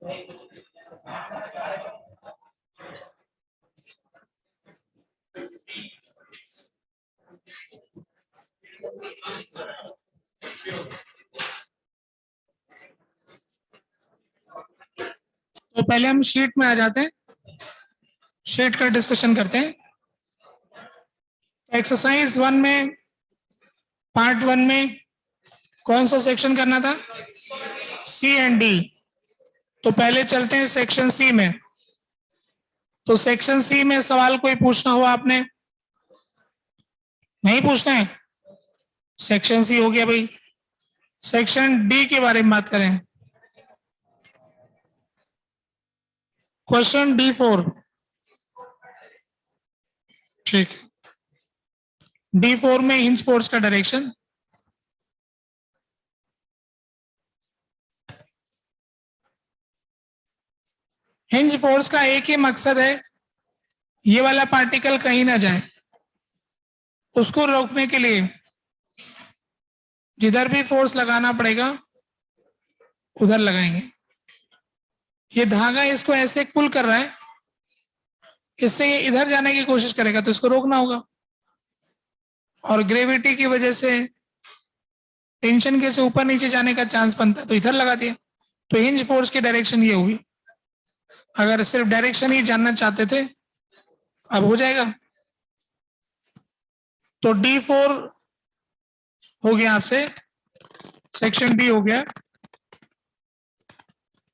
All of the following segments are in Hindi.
तो पहले हम शीट में आ जाते हैं, शीट का डिस्कशन करते हैं। एक्सरसाइज 1 में, पार्ट 1 में कौन सा सेक्शन करना था? सी एंड डी। तो पहले चलते हैं सेक्शन सी में। तो सेक्शन सी में सवाल कोई पूछना हो आपने? नहीं पूछना है? सेक्शन सी हो गया भाई। सेक्शन डी के बारे में बात करें। Question D4। ठीक। D4 में हिंज फोर्स का डायरेक्शन। हिंज फोर्स का एक ही मकसद है, ये वाला पार्टिकल कहीं ना जाए। उसको रोकने के लिए जिधर भी फोर्स लगाना पड़ेगा उधर लगाएंगे। ये धागा इसको ऐसे पुल कर रहा है, इससे ये इधर जाने की कोशिश करेगा तो इसको रोकना होगा, और ग्रेविटी की वजह से टेंशन के से ऊपर नीचे जाने का चांस बनता है, तो इधर लगा दिया। तो हिंज फोर्स की डायरेक्शन ये होगी। अगर सिर्फ डायरेक्शन ही जानना चाहते थे, अब हो जाएगा। तो D4 हो गया आपसे, सेक्शन डी हो गया।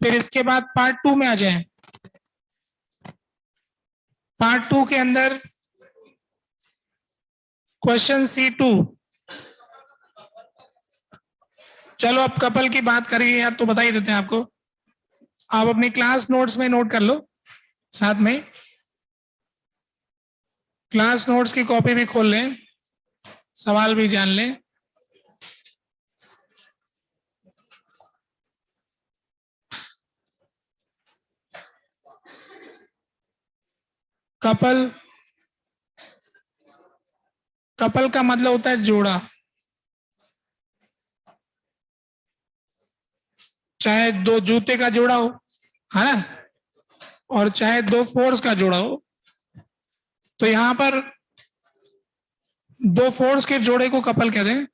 फिर इसके बाद पार्ट 2 में आ जाएं। पार्ट 2 के अंदर क्वेश्चन C2। चलो अब कपल की बात करेंगे यार, तो बता ही देते हैं आपको। आप अपनी क्लास नोट्स में नोट कर लो, साथ में क्लास नोट्स की कॉपी भी खोल लें, सवाल भी जान लें। कपल, कपल का मतलब होता है जोड़ा। चाहे दो जूते का जोड़ा हो, है ना, और चाहे दो फोर्स का जोड़ा हो। तो यहां पर दो फोर्स के जोड़े को कपल कहते हैं।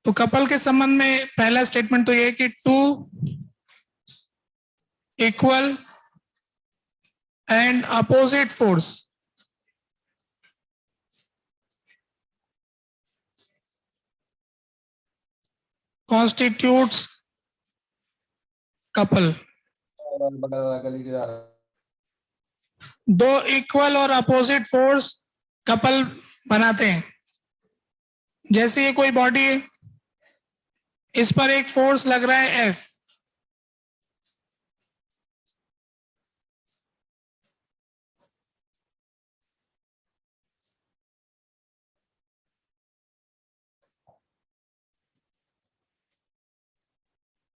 तो कपल के संबंध में पहला स्टेटमेंट तो ये है कि two equal and opposite force constitutes couple. दो इक्वल और अपोजिट फोर्स कपल बनाते हैं। जैसे ये कोई बॉडी है, इस पर एक फोर्स लग रहा है F,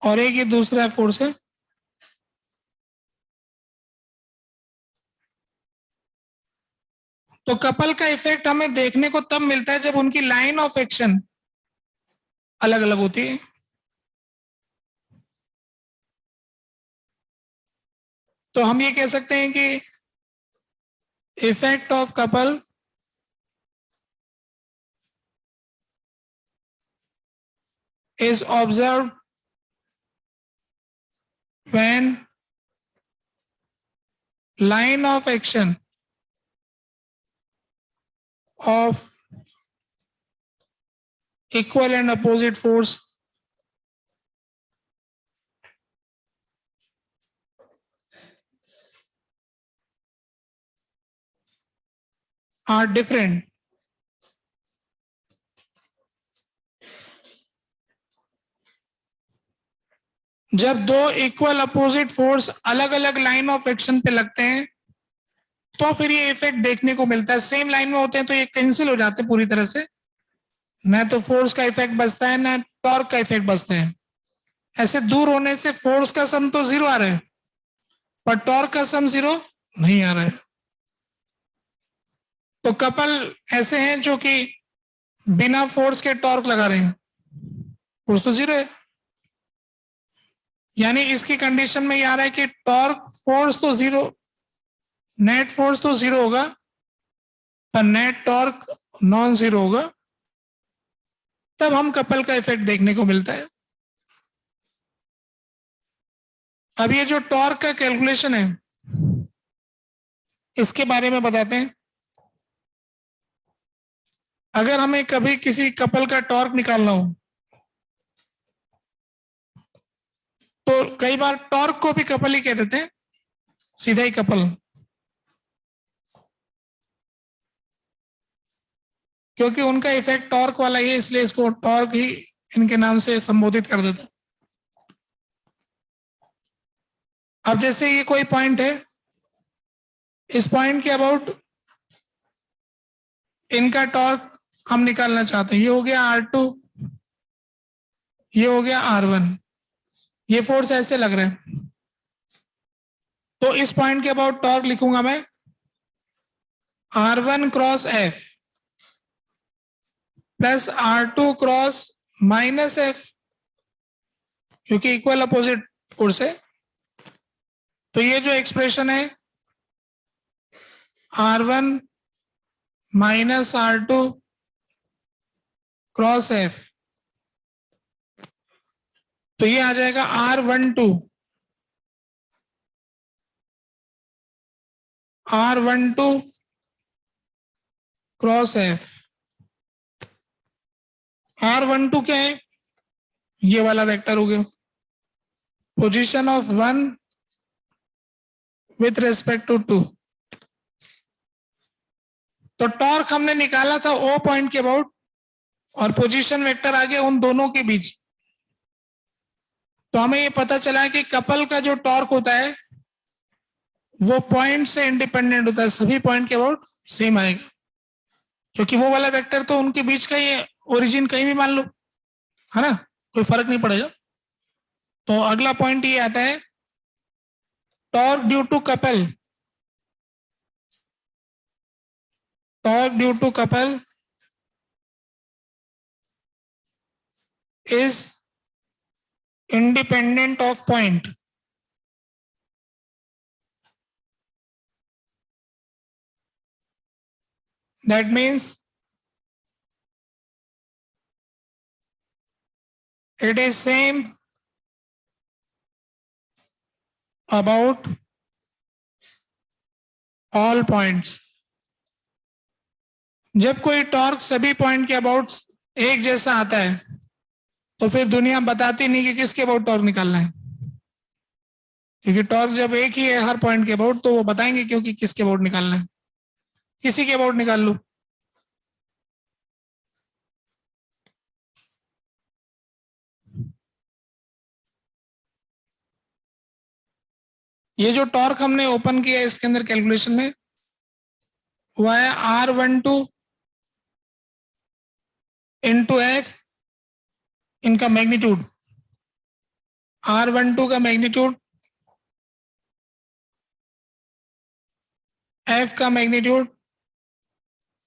और एक ये दूसरा फोर्स है। तो कपल का इफेक्ट हमें देखने को तब मिलता है जब उनकी लाइन ऑफ एक्शन अलग अलग होती है। तो हम ये कह सकते हैं कि effect of couple is observed when line of action of equal and opposite force are different. जब दो इक्वल अपोजिट फोर्स अलग अलग लाइन ऑफ एक्शन पे लगते हैं तो फिर ये इफेक्ट देखने को मिलता है। सेम लाइन में होते हैं तो ये कैंसिल हो जाते हैं पूरी तरह से, न तो फोर्स का इफेक्ट बचता है न टॉर्क का इफेक्ट बचता है। ऐसे दूर होने से फोर्स का सम तो जीरो आ रहा है, पर टॉर्क का सम जीरो नहीं आ रहा है। तो कपल ऐसे हैं जो कि बिना फोर्स के टॉर्क लगा रहे हैं, फोर्स तो जीरो है। यानी इसकी कंडीशन में ये आ रहा है कि टॉर्क फोर्स तो जीरो, नेट फोर्स तो जीरो होगा पर नेट टॉर्क नॉन जीरो होगा, तब हम कपल का इफेक्ट देखने को मिलता है। अब ये जो टॉर्क का कैलकुलेशन है इसके बारे में बताते हैं। अगर हमें कभी किसी कपल का टॉर्क निकालना हो तो कई बार टॉर्क को भी कपल ही कह देते हैं, सीधा ही कपल, क्योंकि उनका इफेक्ट टॉर्क वाला ही है, इसलिए इसको टॉर्क ही इनके नाम से संबोधित कर देता। अब जैसे ये कोई पॉइंट है, इस पॉइंट के अबाउट इनका टॉर्क हम निकालना चाहते हैं। ये हो गया R2, ये हो गया R1, ये फोर्स ऐसे लग रहा है, तो इस पॉइंट के अबाउट टॉर्क लिखूंगा मैं R1 cross F plus R2 cross minus F, क्योंकि इक्वल अपोजिट फोर्स है। तो ये जो एक्सप्रेशन है R1 minus R2 cross F, तो ये आ जाएगा R12 क्रॉस F। R12 क्या है? ये वाला वेक्टर हो गया, position of one with respect to two. तो टॉर्क हमने निकाला था O पॉइंट के अबाउट और पोजीशन वेक्टर आ गया उन दोनों के बीच। तो हमें ये पता चला कि कपल का जो टॉर्क होता है वो पॉइंट से इंडिपेंडेंट होता है, सभी पॉइंट के अबाउट सेम आएगा, क्योंकि वो वाला वेक्टर तो उनके बीच का ही ओरिजिन कहीं भी मान लो, है ना, कोई फर्क नहीं पड़ेगा। तो अगला पॉइंट ये आता है torque due to couple, torque due to couple is independent of point. That means it is same about all points. जब कोई टॉर्क सभी पॉइंट के अबाउट एक जैसा आता है तो फिर दुनिया बताती नहीं कि किसके अबाउट टॉर्क निकालना है, क्योंकि टॉर्क जब एक ही है हर पॉइंट के अबाउट तो वो बताएंगे क्योंकि किसके अबाउट निकालना है, किसी के अबाउट निकाल लो। ये जो टॉर्क हमने ओपन किया है इसके अंदर कैलकुलेशन में वो है R12 इंटू F, इनका मैग्नीट्यूड, R12 का मैग्नीट्यूड, F का मैग्नीट्यूड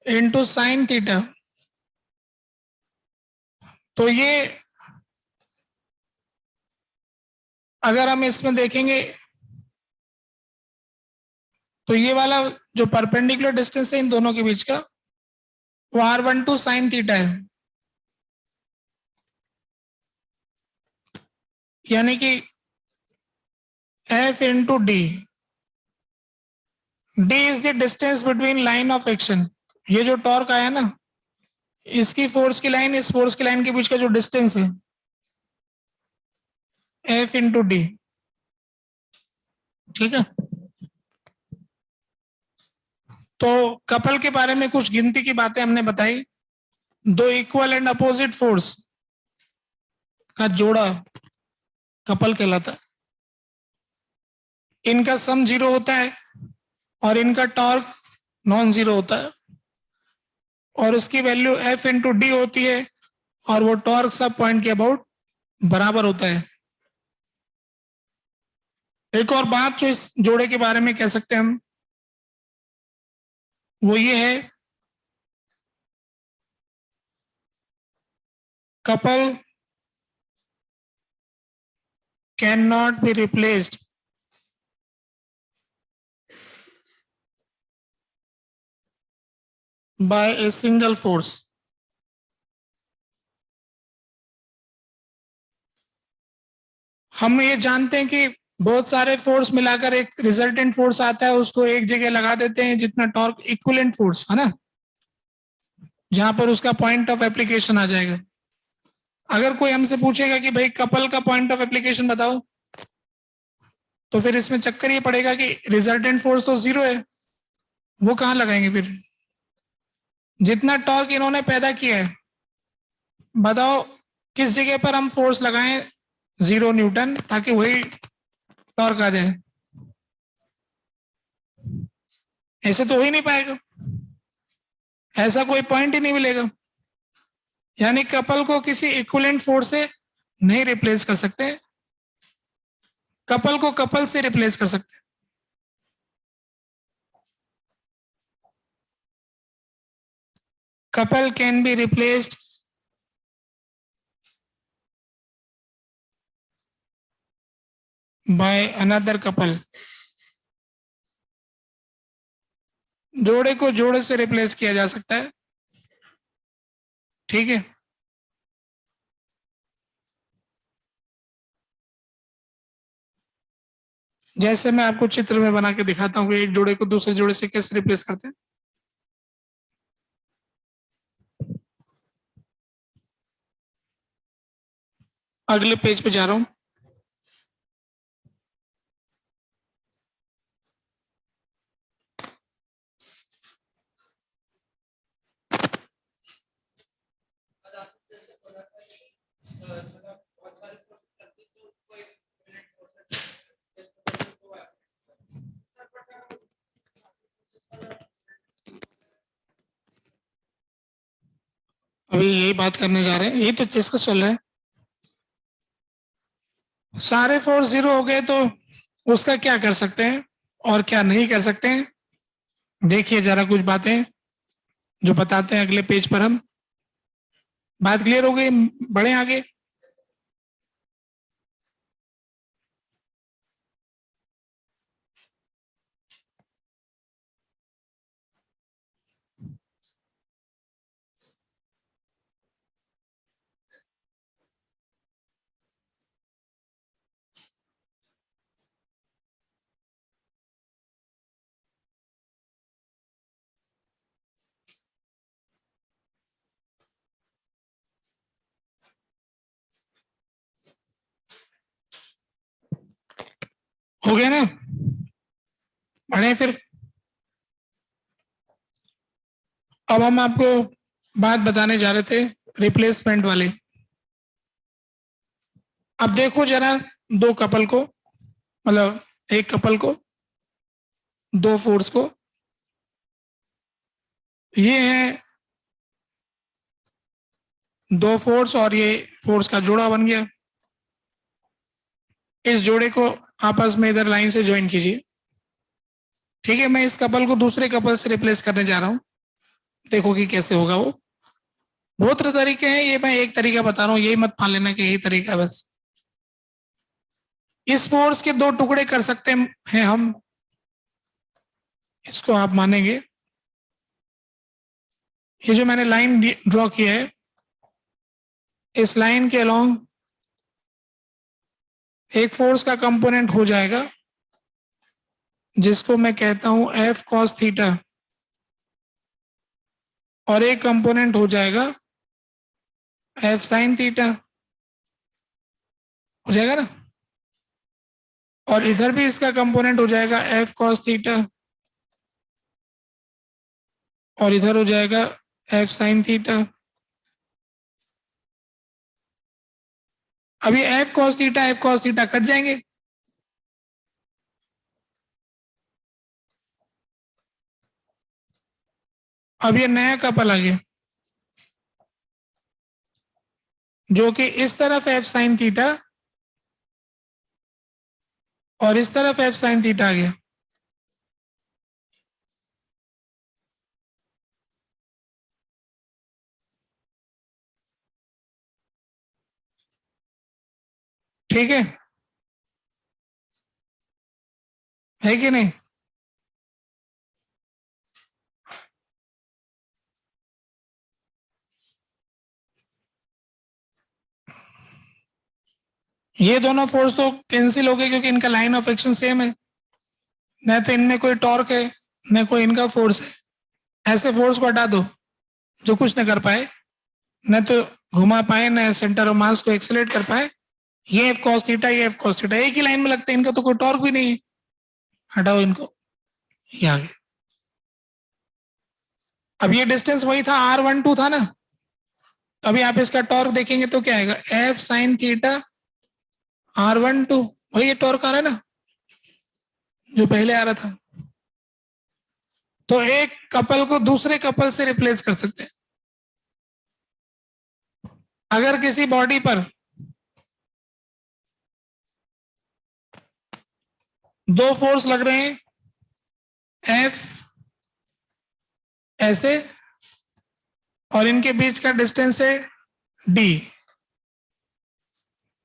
इंटू साइन थीटा। तो ये अगर हम इसमें देखेंगे तो ये वाला जो परपेंडिकुलर डिस्टेंस है इन दोनों के बीच का वो R12 साइन थीटा है, यानी कि F into D, D is the distance between line of action. ये जो टॉर्क आया ना इसकी फोर्स की लाइन इस फोर्स की लाइन के बीच का जो डिस्टेंस है F इंटू डी, ठीक है। तो कपल के बारे में कुछ गिनती की बातें हमने बताई। दो इक्वल एंड अपोजिट फोर्स का जोड़ा कपल कहलाता है। इनका सम जीरो होता है और इनका टॉर्क नॉन जीरो होता है और उसकी वैल्यू F इंटू डी होती है और वो टॉर्क सब पॉइंट के अबाउट बराबर होता है। एक और बात जो इस जोड़े के बारे में कह सकते हैं हम वो ये है couple can not be replaced by a single force. हम ये जानते हैं कि बहुत सारे फोर्स मिलाकर एक रिजल्टेंट फोर्स आता है, उसको एक जगह लगा देते हैं जितना टॉर्क, इक्विवेलेंट फोर्स है ना, जहां पर उसका पॉइंट ऑफ एप्लीकेशन आ जाएगा। अगर कोई हमसे पूछेगा कि भाई कपल का पॉइंट ऑफ एप्लीकेशन बताओ, तो फिर इसमें चक्कर ये पड़ेगा कि रिजल्टेंट फोर्स तो जीरो है, वो कहां लगाएंगे फिर? जितना टॉर्क इन्होंने पैदा किया है, बताओ किस जगह पर हम फोर्स लगाएं 0 न्यूटन, ताकि वही टॉर्क आ जाए? ऐसे तो हो ही नहीं पाएगा, ऐसा कोई पॉइंट ही नहीं मिलेगा। यानी कपल को किसी इक्विवेलेंट फोर्स से नहीं रिप्लेस कर सकते, कपल को कपल से रिप्लेस कर सकते। Couple can be replaced by another couple. जोड़े को जोड़े से रिप्लेस किया जा सकता है, ठीक है। जैसे मैं आपको चित्र में बना के दिखाता हूँ कि एक जोड़े को दूसरे जोड़े से कैसे रिप्लेस करते हैं। अगले पेज पे जा रहा हूं। अभी यही बात करने जा रहे हैं, यही तो डिस्कस चल रहा है। सारे फोर्स जीरो हो गए तो उसका क्या कर सकते हैं और क्या नहीं कर सकते हैं, देखिए जरा कुछ बातें जो बताते हैं अगले पेज पर। हम बात क्लियर हो गई, बढ़े आगे। हो गया ना, बढ़े फिर। अब हम आपको बात बताने जा रहे थे रिप्लेसमेंट वाले। अब देखो जरा, दो कपल को, मतलब एक कपल को, दो फोर्स को, ये है दो फोर्स और ये फोर्स का जोड़ा बन गया। इस जोड़े को आपस में इधर लाइन से ज्वाइन कीजिए, ठीक है। मैं इस कपल को दूसरे कपल से रिप्लेस करने जा रहा हूं, देखो कि कैसे होगा वो। बहुत तरीके हैं, ये मैं एक तरीका बता रहा हूँ, यही मत मान लेना कि यही तरीका है बस। इस फोर्स के दो टुकड़े कर सकते हैं हम, इसको आप मानेंगे। ये जो मैंने लाइन ड्रॉ किया है, इस लाइन के अलोंग एक फोर्स का कंपोनेंट हो जाएगा जिसको मैं कहता हूं एफ कॉस थीटा, और एक कंपोनेंट हो जाएगा एफ साइन थीटा, हो जाएगा ना। और इधर भी इसका कंपोनेंट हो जाएगा एफ कॉस थीटा, और इधर हो जाएगा एफ साइन थीटा। अभी एफ कॉस थीटा कट जाएंगे, अब ये नया कपल आ गया जो कि इस तरफ एफ साइन थीटा और इस तरफ एफ साइन थीटा आ गया। ठीक है, है कि नहीं? ये दोनों फोर्स तो कैंसिल हो गए क्योंकि इनका लाइन ऑफ एक्शन सेम है, न तो इनमें कोई टॉर्क है न कोई इनका फोर्स है। ऐसे फोर्स को हटा दो जो कुछ न कर पाए, न तो घुमा पाए न सेंटर ऑफ मास को एक्सेलरेट कर पाए। ये एफ कॉस थीटा, ये एफ कॉस थीटा एक ही लाइन में लगते हैं, इनका तो कोई टॉर्क भी नहीं है। हटाओ इनको, ये आगे। अब ये डिस्टेंस वही था, R12 था ना। अभी आप इसका टॉर्क देखेंगे तो क्या आएगा, एफ साइन थीटा R12, वही टॉर्क आ रहा है ना जो पहले आ रहा था। तो एक कपल को दूसरे कपल से रिप्लेस कर सकते हैं। अगर किसी बॉडी पर दो फोर्स लग रहे हैं, एफ ऐसे और इनके बीच का डिस्टेंस है डी,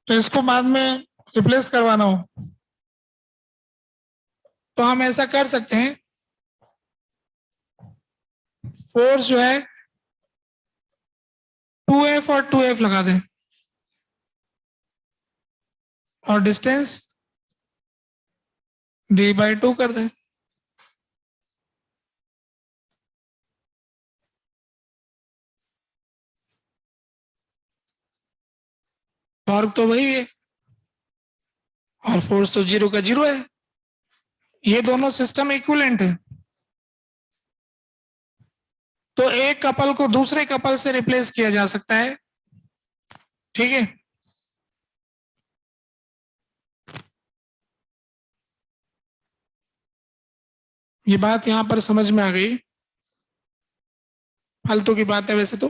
तो इसको बाद में रिप्लेस करवाना हो तो हम ऐसा कर सकते हैं, फोर्स जो है 2F और 2F लगा दें और डिस्टेंस D/2 कर दें। टॉर्क तो वही है और फोर्स तो 0 का 0 है। ये दोनों सिस्टम इक्विवेलेंट है, तो एक कपल को दूसरे कपल से रिप्लेस किया जा सकता है। ठीक है, ये बात यहां पर समझ में आ गई। फालतू की बात है वैसे तो,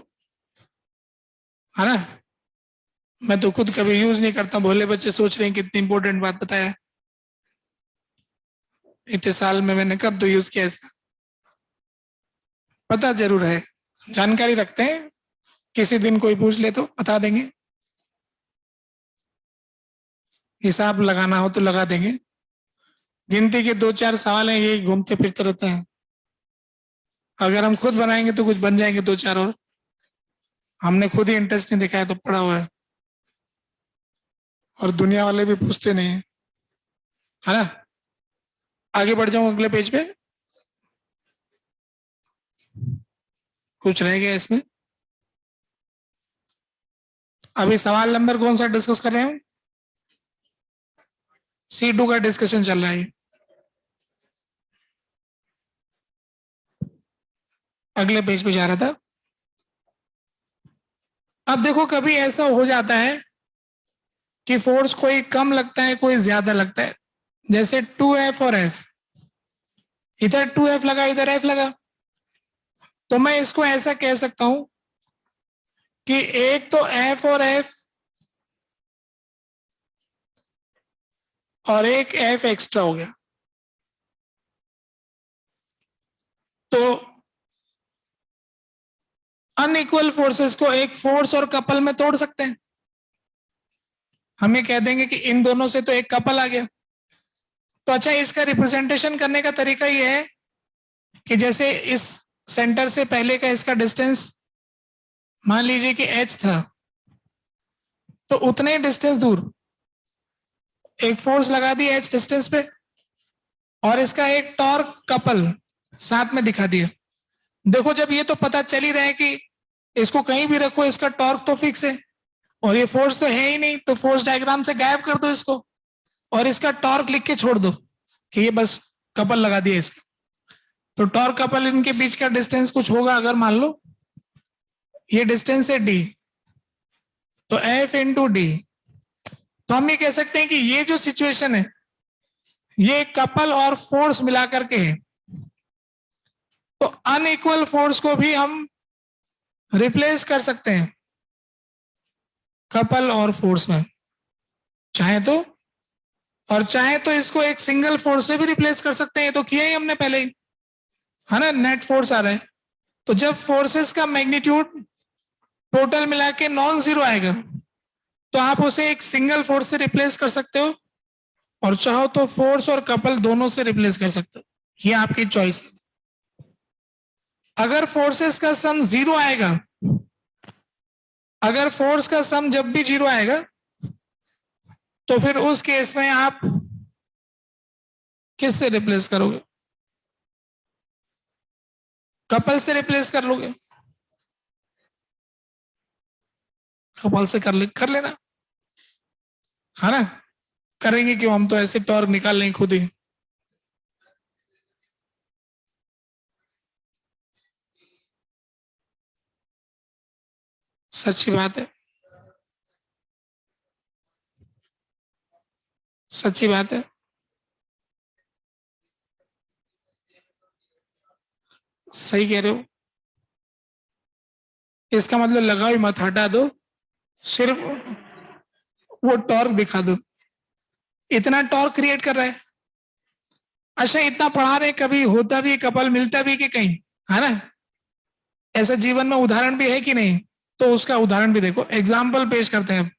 है ना। मैं तो खुद कभी यूज नहीं करता, भोले बच्चे सोच रहे हैं कितनी इंपॉर्टेंट बात बताया। इतने साल में मैंने कब तो यूज किया इसका, पता जरूर है, जानकारी रखते हैं। किसी दिन कोई पूछ ले तो बता देंगे, हिसाब लगाना हो तो लगा देंगे। गिनती के 2-4 सवाल हैं, यही घूमते फिरते रहते हैं। अगर हम खुद बनाएंगे तो कुछ बन जाएंगे 2-4 और। हमने खुद ही इंटरेस्ट नहीं दिखाया तो पड़ा हुआ है, और दुनिया वाले भी पूछते नहीं है ना। आगे बढ़ जाऊं अगले पेज पे, कुछ रह गया इसमें। अभी सवाल नंबर कौन सा डिस्कस कर रहे हैं? C2 का डिस्कशन चल रहा है। अगले पेज पे जा रहा था। अब देखो कभी ऐसा हो जाता है कि फोर्स कोई कम लगता है कोई ज्यादा लगता है, जैसे 2F और F, इधर 2F लगा इधर F लगा, तो मैं इसको ऐसा कह सकता हूं कि एक तो F और F और एक F एक्स्ट्रा हो गया। तो अनइक्वल फोर्सेस को एक फोर्स और कपल में तोड़ सकते हैं। हमें कह देंगे कि इन दोनों से तो एक कपल आ गया। तो अच्छा, इसका रिप्रेजेंटेशन करने का तरीका ये है कि जैसे इस सेंटर से पहले का इसका डिस्टेंस मान लीजिए कि h था, तो उतने डिस्टेंस दूर एक फोर्स लगा दी h डिस्टेंस पे, और इसका एक टॉर्क कपल साथ में दिखा दिया। देखो जब ये तो पता चल ही रहा है कि इसको कहीं भी रखो इसका टॉर्क तो फिक्स है, और ये फोर्स तो है ही नहीं, तो फोर्स डायग्राम से गायब कर दो इसको और इसका टॉर्क लिख के छोड़ दो कि ये बस कपल लगा दिया इसका। तो टॉर्क कपल इनके बीच का डिस्टेंस कुछ होगा, अगर मान लो ये डिस्टेंस है d, तो F इंटू डी। तो हम ये कह सकते हैं कि ये जो सिचुएशन है ये कपल और फोर्स मिला करके है। तो अनइक्वल फोर्स को भी हम रिप्लेस कर सकते हैं कपल और फोर्स में, चाहे तो, और चाहे तो इसको एक सिंगल फोर्स से भी रिप्लेस कर सकते हैं। तो किया ही हमने पहले ही, है ना। नेट फोर्स आ रहा है, तो जब फोर्सेस का मैग्नीट्यूड टोटल मिला के नॉन जीरो आएगा तो आप उसे एक सिंगल फोर्स से रिप्लेस कर सकते हो, और चाहो तो फोर्स और कपल दोनों से रिप्लेस कर सकते हो, ये आपकी चॉइस है। अगर फोर्सेस का सम जीरो आएगा, अगर फोर्स का सम जब भी जीरो आएगा तो फिर उस केस में आप किससे रिप्लेस करोगे? कपल से रिप्लेस कर लोगे। कपल से कर लेना, है ना। करेंगे क्यों, हम तो ऐसे टॉर्क निकाल लेंगे खुद ही। सच्ची बात है, सच्ची बात है। सही कह रहे हो। इसका मतलब लगाओ ही मत, हटा दो, सिर्फ वो टॉर्क दिखा दो। इतना टॉर्क क्रिएट कर रहा है। अच्छा, इतना पढ़ा रहे, कभी होता भी कपल मिलता भी कि कहीं, है ना। ऐसा जीवन में उदाहरण भी है कि नहीं, तो उसका उदाहरण भी देखो, एग्जाम्पल पेश करते हैं।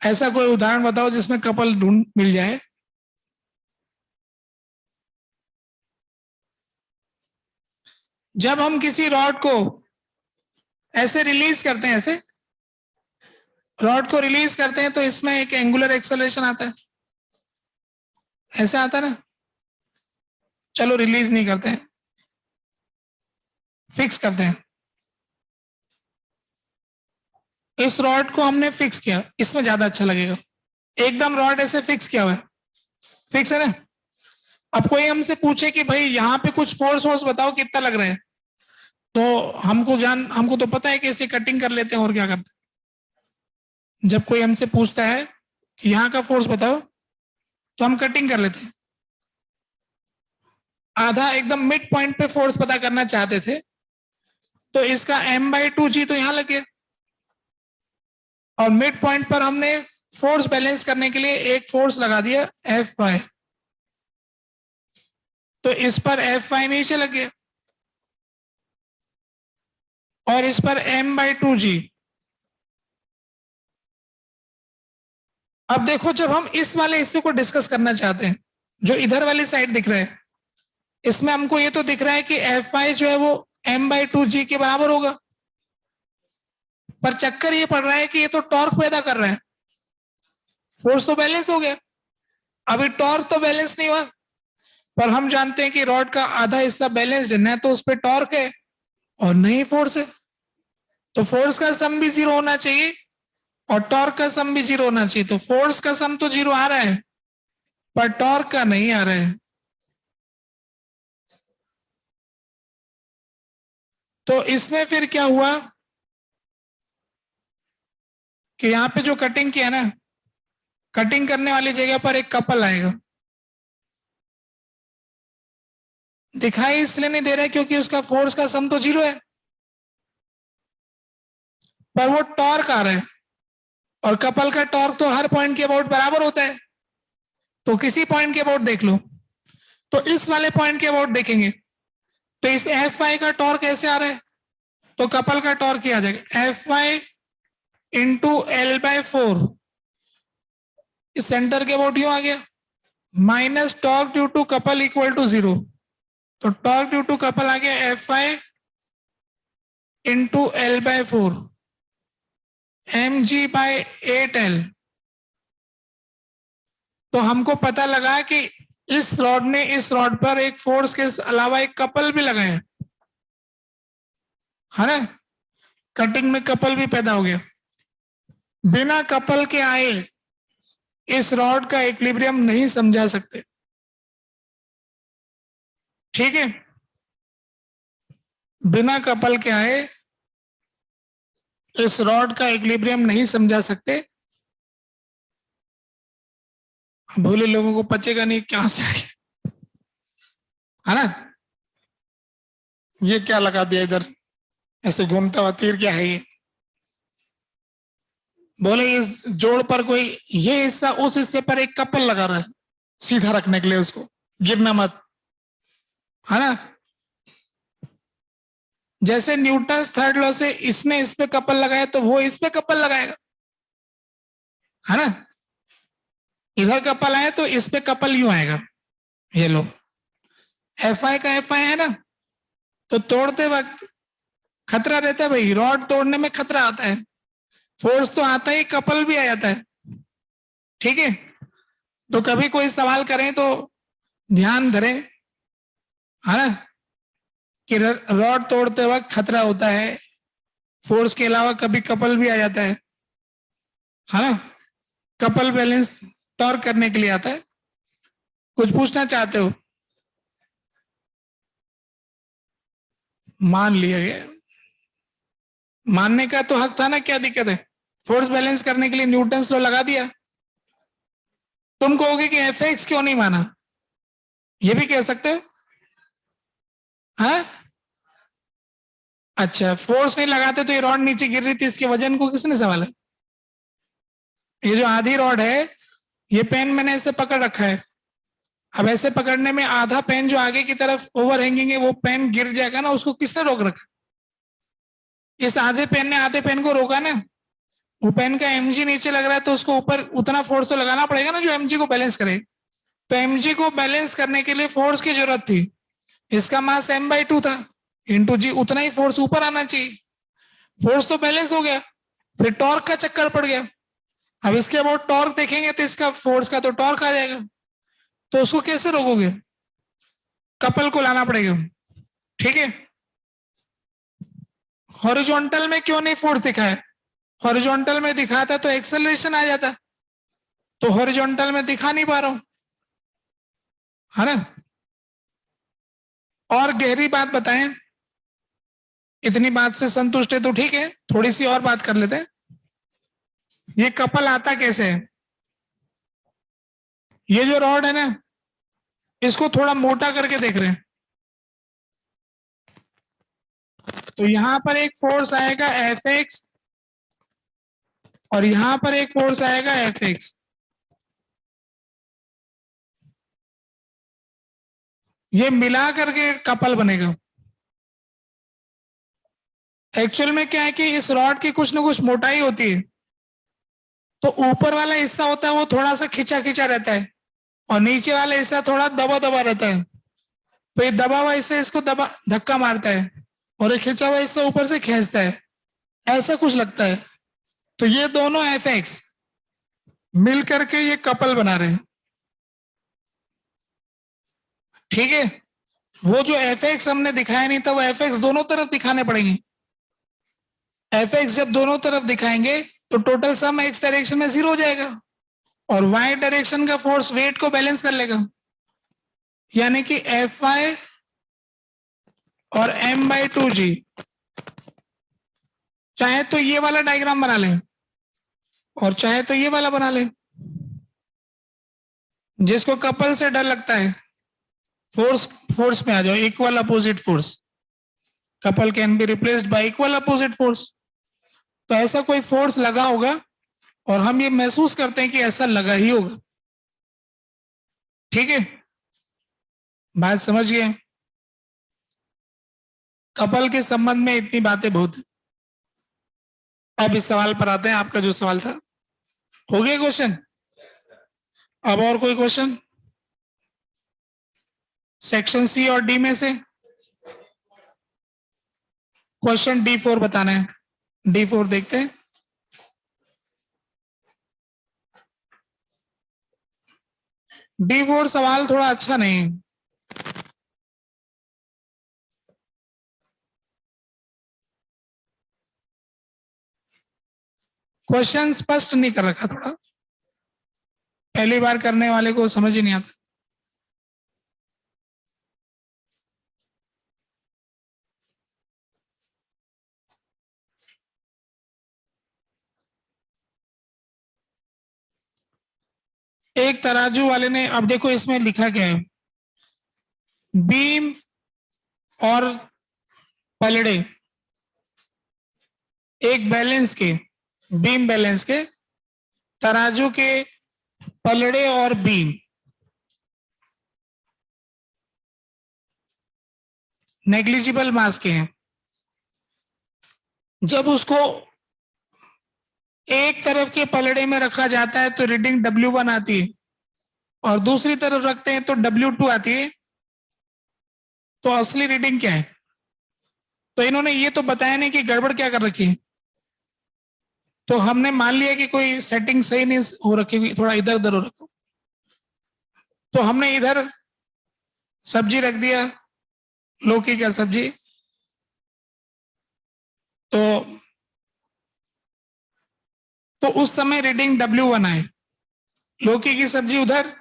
ऐसा कोई उदाहरण बताओ जिसमें कपल ढूंढ मिल जाए। जब हम किसी रॉड को ऐसे रिलीज करते हैं, ऐसे रॉड को रिलीज करते हैं, तो इसमें एक एंगुलर एक्सेलरेशन आता है, ऐसा आता है ना। चलो रिलीज नहीं करते हैं, फिक्स करते हैं। इस रॉड को हमने फिक्स किया, इसमें ज्यादा अच्छा लगेगा। एकदम रॉड ऐसे फिक्स किया हुआ है, फिक्स है ना। अब कोई हमसे पूछे कि भाई यहाँ पे कुछ फोर्स वोर्स बताओ कितना लग रहा है, तो हमको तो पता है कि इसे कटिंग कर लेते हैं और क्या करते हैं। जब कोई हमसे पूछता है कि यहाँ का फोर्स बताओ, तो हम कटिंग कर लेते हैं। आधा एकदम मिड पॉइंट पे फोर्स पता करना चाहते थे, तो इसका m/2g तो यहाँ लग गया, और मिड पॉइंट पर हमने फोर्स बैलेंस करने के लिए एक फोर्स लगा दिया Fy, तो इस पर Fy नीचे लग गया, और इस पर m/2g। अब देखो, जब हम इस वाले हिस्से को डिस्कस करना चाहते हैं, जो इधर वाली साइड दिख रहा है, इसमें हमको ये तो दिख रहा है कि Fy जो है वो m/2g के बराबर होगा, पर चक्कर ये पड़ रहा है कि ये तो टॉर्क पैदा कर रहा है, फोर्स तो बैलेंस हो गया, अभी टॉर्क तो बैलेंस नहीं हुआ। पर हम जानते हैं कि रॉड का आधा हिस्सा बैलेंस्ड है, न तो उस पर टॉर्क है और नहीं फोर्स है, तो फोर्स का सम भी जीरो होना चाहिए और टॉर्क का सम भी जीरो होना चाहिए। तो फोर्स का सम तो जीरो आ रहा है, पर टॉर्क का नहीं आ रहा है। तो इसमें फिर क्या हुआ कि यहाँ पे जो कटिंग किया ना, कटिंग करने वाली जगह पर एक कपल आएगा। दिखाई इसलिए नहीं दे रहा है क्योंकि उसका फोर्स का सम तो जीरो है, पर वो टॉर्क आ रहा है, और कपल का टॉर्क तो हर पॉइंट के अबाउट बराबर होता है। तो किसी पॉइंट के अबाउट देख लो, तो इस वाले पॉइंट के अबाउट देखेंगे, तो इस Fy का टॉर्क कैसे आ रहा है, तो कपल का टॉर्क क्या आ जाएगा, Fy इंटू L/4, इस सेंटर के अबाउट यूं आ गया, minus torque due to couple equal to zero, तो टॉर्क ड्यू टू कपल आ गया Fy इंटू L/4 mg/8L। तो हमको पता लगा कि इस रॉड ने इस रॉड पर एक फोर्स के अलावा एक कपल भी लगाया, है ना। कटिंग में कपल भी पैदा हो गया। बिना कपल के आए इस रॉड का इक्विलिब्रियम नहीं समझा सकते, ठीक है। बिना कपल के आए इस रॉड का इक्विलिब्रियम नहीं समझा सकते। भोले लोगों को पचेगा नहीं, क्या से है ना। ये क्या लगा दिया इधर, ऐसे घूमता हुआ तीर, क्या है ये। बोले इस जोड़ पर कोई ये हिस्सा उस हिस्से पर एक कपल लगा रहा है, सीधा रखने के लिए, उसको गिरना मत, है ना। जैसे न्यूटन थर्ड लॉ से इसने इस पे कपल लगाया, तो वो इस पे कपल लगाएगा, है ना। इधर कपल आए तो इस पे कपल यूं आएगा, ये लो Fi का Fi है ना, तो तोड़ते वक्त खतरा रहता है भाई, रॉड तोड़ने में खतरा आता है, फोर्स तो आता ही, कपल भी आ जाता है। ठीक है, तो कभी कोई सवाल करें तो ध्यान धरें, है ना, कि रॉड तोड़ते वक्त खतरा होता है, फोर्स के अलावा कभी कपल भी आ जाता है ना, कपल बैलेंस टॉर्क करने के लिए आता है। कुछ पूछना चाहते हो? मान लिया गया, मानने का तो हक था ना, क्या दिक्कत है? फोर्स बैलेंस करने के लिए न्यूटन्स लॉ लगा दिया। तुम कहोगे कि Fx क्यों नहीं माना, ये भी कह सकते हो। हाँ, अच्छा, फोर्स नहीं लगाते तो ये रॉड नीचे गिर रही थी, इसके वजन को किसने संभाला? ये जो आधी रॉड है, ये पेन मैंने ऐसे पकड़ रखा है, अब ऐसे पकड़ने में आधा पेन जो आगे की तरफ ओवर हैंगिंग है, वो पेन गिर जाएगा ना, उसको किसने रोक रखा? इस आधे पेन ने आधे पेन को रोका ना। वो पेन का mg नीचे लग रहा है, तो उसको ऊपर उतना फोर्स तो लगाना पड़ेगा ना जो mg को बैलेंस करे। तो mg को बैलेंस करने के लिए फोर्स की जरूरत थी, इसका मास m/2 था, इंटू जी, उतना ही फोर्स ऊपर आना चाहिए। फोर्स तो बैलेंस हो गया, फिर टॉर्क का चक्कर पड़ गया। अब इसके बाद टॉर्क देखेंगे तो इसका फोर्स का तो टॉर्क आ जाएगा, तो उसको कैसे रोकोगे? कपल को लाना पड़ेगा। ठीक है, हॉरिजॉन्टल में क्यों नहीं फोर्स दिखा है? हॉरिजॉन्टल में दिखाता तो एक्सेलरेशन आ जाता, तो हॉरिजॉन्टल में दिखा नहीं पा रहा हूं, है ना। और गहरी बात बताएं, इतनी बात से संतुष्ट है तो ठीक है, थोड़ी सी और बात कर लेते हैं। ये कपल आता कैसे है? ये जो रॉड है ना, इसको थोड़ा मोटा करके देख रहे हैं, तो यहां पर एक फोर्स आएगा Fx और यहां पर एक फोर्स आएगा Fx। ये मिला करके कपल बनेगा। एक्चुअल में क्या है कि इस रॉड की कुछ ना कुछ मोटाई होती है, तो ऊपर वाला हिस्सा होता है वो थोड़ा सा खिंचा खिंचा रहता है, और नीचे वाला हिस्सा थोड़ा दबा दबा रहता है। तो ये दबा हुआ हिस्सा इसको दबा धक्का मारता है, और ये खिंचा हुआ हिस्सा ऊपर से खींचता है, ऐसा कुछ लगता है। तो ये दोनों Fx मिल करके ये कपल बना रहे हैं। ठीक है, वो जो Fx हमने दिखाया नहीं था, वो Fx दोनों तरफ दिखाने पड़ेंगे। Fx जब दोनों तरफ दिखाएंगे तो टोटल सम x डायरेक्शन में 0 हो जाएगा, और y डायरेक्शन का फोर्स वेट को बैलेंस कर लेगा, यानी कि Fy और m/2g। चाहे तो ये वाला डायग्राम बना लें और चाहे तो ये वाला बना लें। जिसको कपल से डर लगता है, फोर्स में आ जाओ, equal opposite force. Couple can be replaced y equal opposite force. तो ऐसा कोई फोर्स लगा होगा और हम ये महसूस करते हैं कि ऐसा लगा ही होगा। ठीक है, बात समझ गए? कपल के संबंध में इतनी बातें बहुत है। अब इस सवाल पर आते हैं, आपका जो सवाल था। हो गया क्वेश्चन? अब और कोई क्वेश्चन सेक्शन सी और डी में से? क्वेश्चन D4 बताना है, D4 देखते हैं। D4 सवाल थोड़ा अच्छा नहीं, क्वेश्चन स्पष्ट नहीं कर रखा, थोड़ा पहली बार करने वाले को समझ ही नहीं आता। एक तराजू वाले ने, अब देखो इसमें लिखा क्या है, बीम और पलड़े एक बैलेंस के, बीम बैलेंस के, तराजू के पलड़े और बीम नेग्लिजिबल मास के हैं। जब उसको एक तरफ के पलड़े में रखा जाता है तो रीडिंग W1 आती है, और दूसरी तरफ रखते हैं तो W2 आती है, तो असली रीडिंग क्या है? तो इन्होंने ये तो बताया नहीं कि गड़बड़ क्या कर रखी है, तो हमने मान लिया कि कोई सेटिंग सही नहीं हो रखी, थोड़ा इधर उधर हो रखा, तो हमने इधर सब्जी रख दिया, लौकी का सब्जी। तो उस समय रीडिंग W1 आए, लौकी की सब्जी उधर,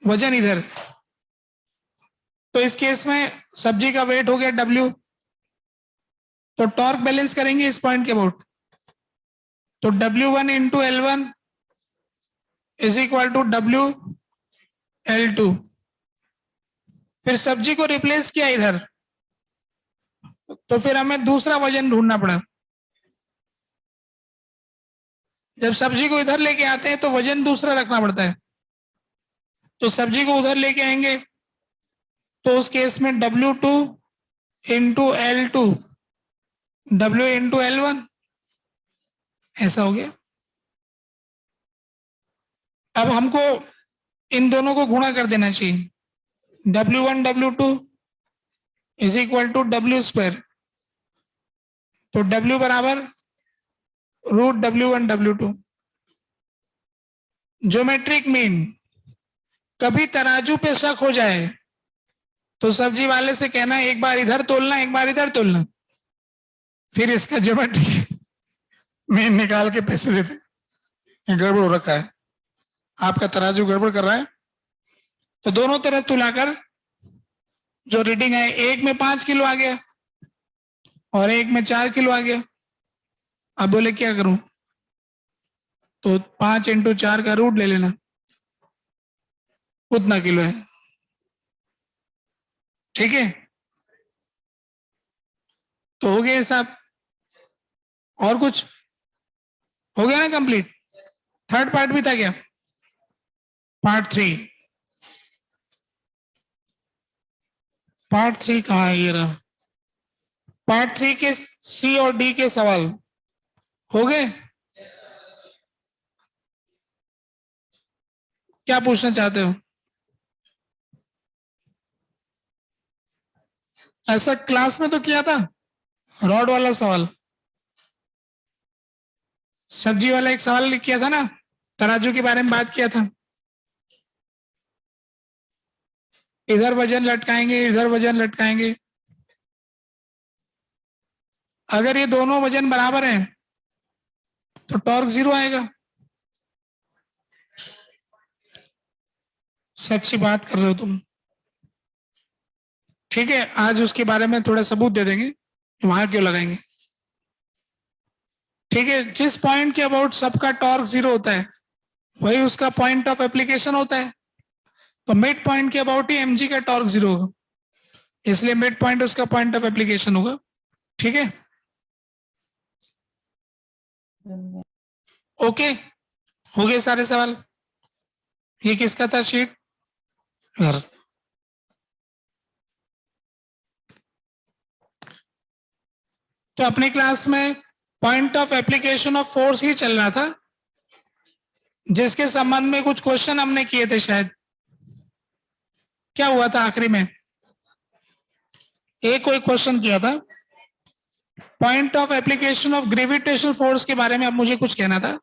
वजन इधर, तो इस केस में सब्जी का वेट हो गया W। तो टॉर्क बैलेंस करेंगे इस पॉइंट के अबाउट, तो W1 into L1 is equal to WL2। फिर सब्जी को रिप्लेस किया इधर, तो फिर हमें दूसरा वजन ढूंढना पड़ा। जब सब्जी को इधर लेके आते हैं तो वजन दूसरा रखना पड़ता है, तो सब्जी को उधर लेके आएंगे, तो उस केस में W2 into L2 W into L1, ऐसा हो गया। अब हमको इन दोनों को गुणा कर देना चाहिए, W1 W2 is equal to W square, तो W बराबर root W1 W2। Geometric mean, कभी तराजू पे शक हो जाए तो सब्जी वाले से कहना एक बार इधर तोलना एक बार इधर तोलना, फिर इसका ज्योमेट्रिक मीन निकाल के पैसे देते। गड़बड़ हो रखा है, आपका तराजू गड़बड़ कर रहा है, तो दोनों तरफ तुलाकर जो रीडिंग है, एक में 5 किलो आ गया और एक में 4 किलो आ गया। अब बोले क्या करूं, तो 5 इंटू 4 का रूट ले लेना, उतना किलो है, ठीक है। तो हो गया हिसाब, और कुछ हो गया ना कंप्लीट। थर्ड पार्ट भी था क्या? पार्ट 3, पार्ट 3 कहाँ है, ये रहा। पार्ट 3 के C और D के सवाल हो गए। क्या पूछना चाहते हो? ऐसा क्लास में तो किया था, रॉड वाला सवाल, सब्जी वाला एक सवाल किया था ना, तराजू के बारे में बात किया था। इधर वजन लटकाएंगे इधर वजन लटकाएंगे, अगर ये दोनों वजन बराबर हैं तो टॉर्क 0 आएगा। सच्ची बात कर रहे हो तुम, ठीक है। आज उसके बारे में थोड़ा सबूत दे देंगे, वहां क्यों लगाएंगे, ठीक है। जिस पॉइंट के अबाउट सबका टॉर्क 0 होता है वही उसका पॉइंट ऑफ एप्लीकेशन होता है, तो मिड पॉइंट के अबाउट ही mg का टॉर्क 0 होगा, इसलिए मिड पॉइंट उसका पॉइंट ऑफ एप्लीकेशन होगा, ठीक है। ओके, हो गए सारे सवाल। ये किसका था शीट? घर। तो अपनी क्लास में point of application of force ही चल रहा था, जिसके संबंध में कुछ क्वेश्चन हमने किए थे शायद। क्या हुआ था आखिरी में? एक कोई क्वेश्चन किया था, point of application of gravitational force के बारे में अब मुझे कुछ कहना था,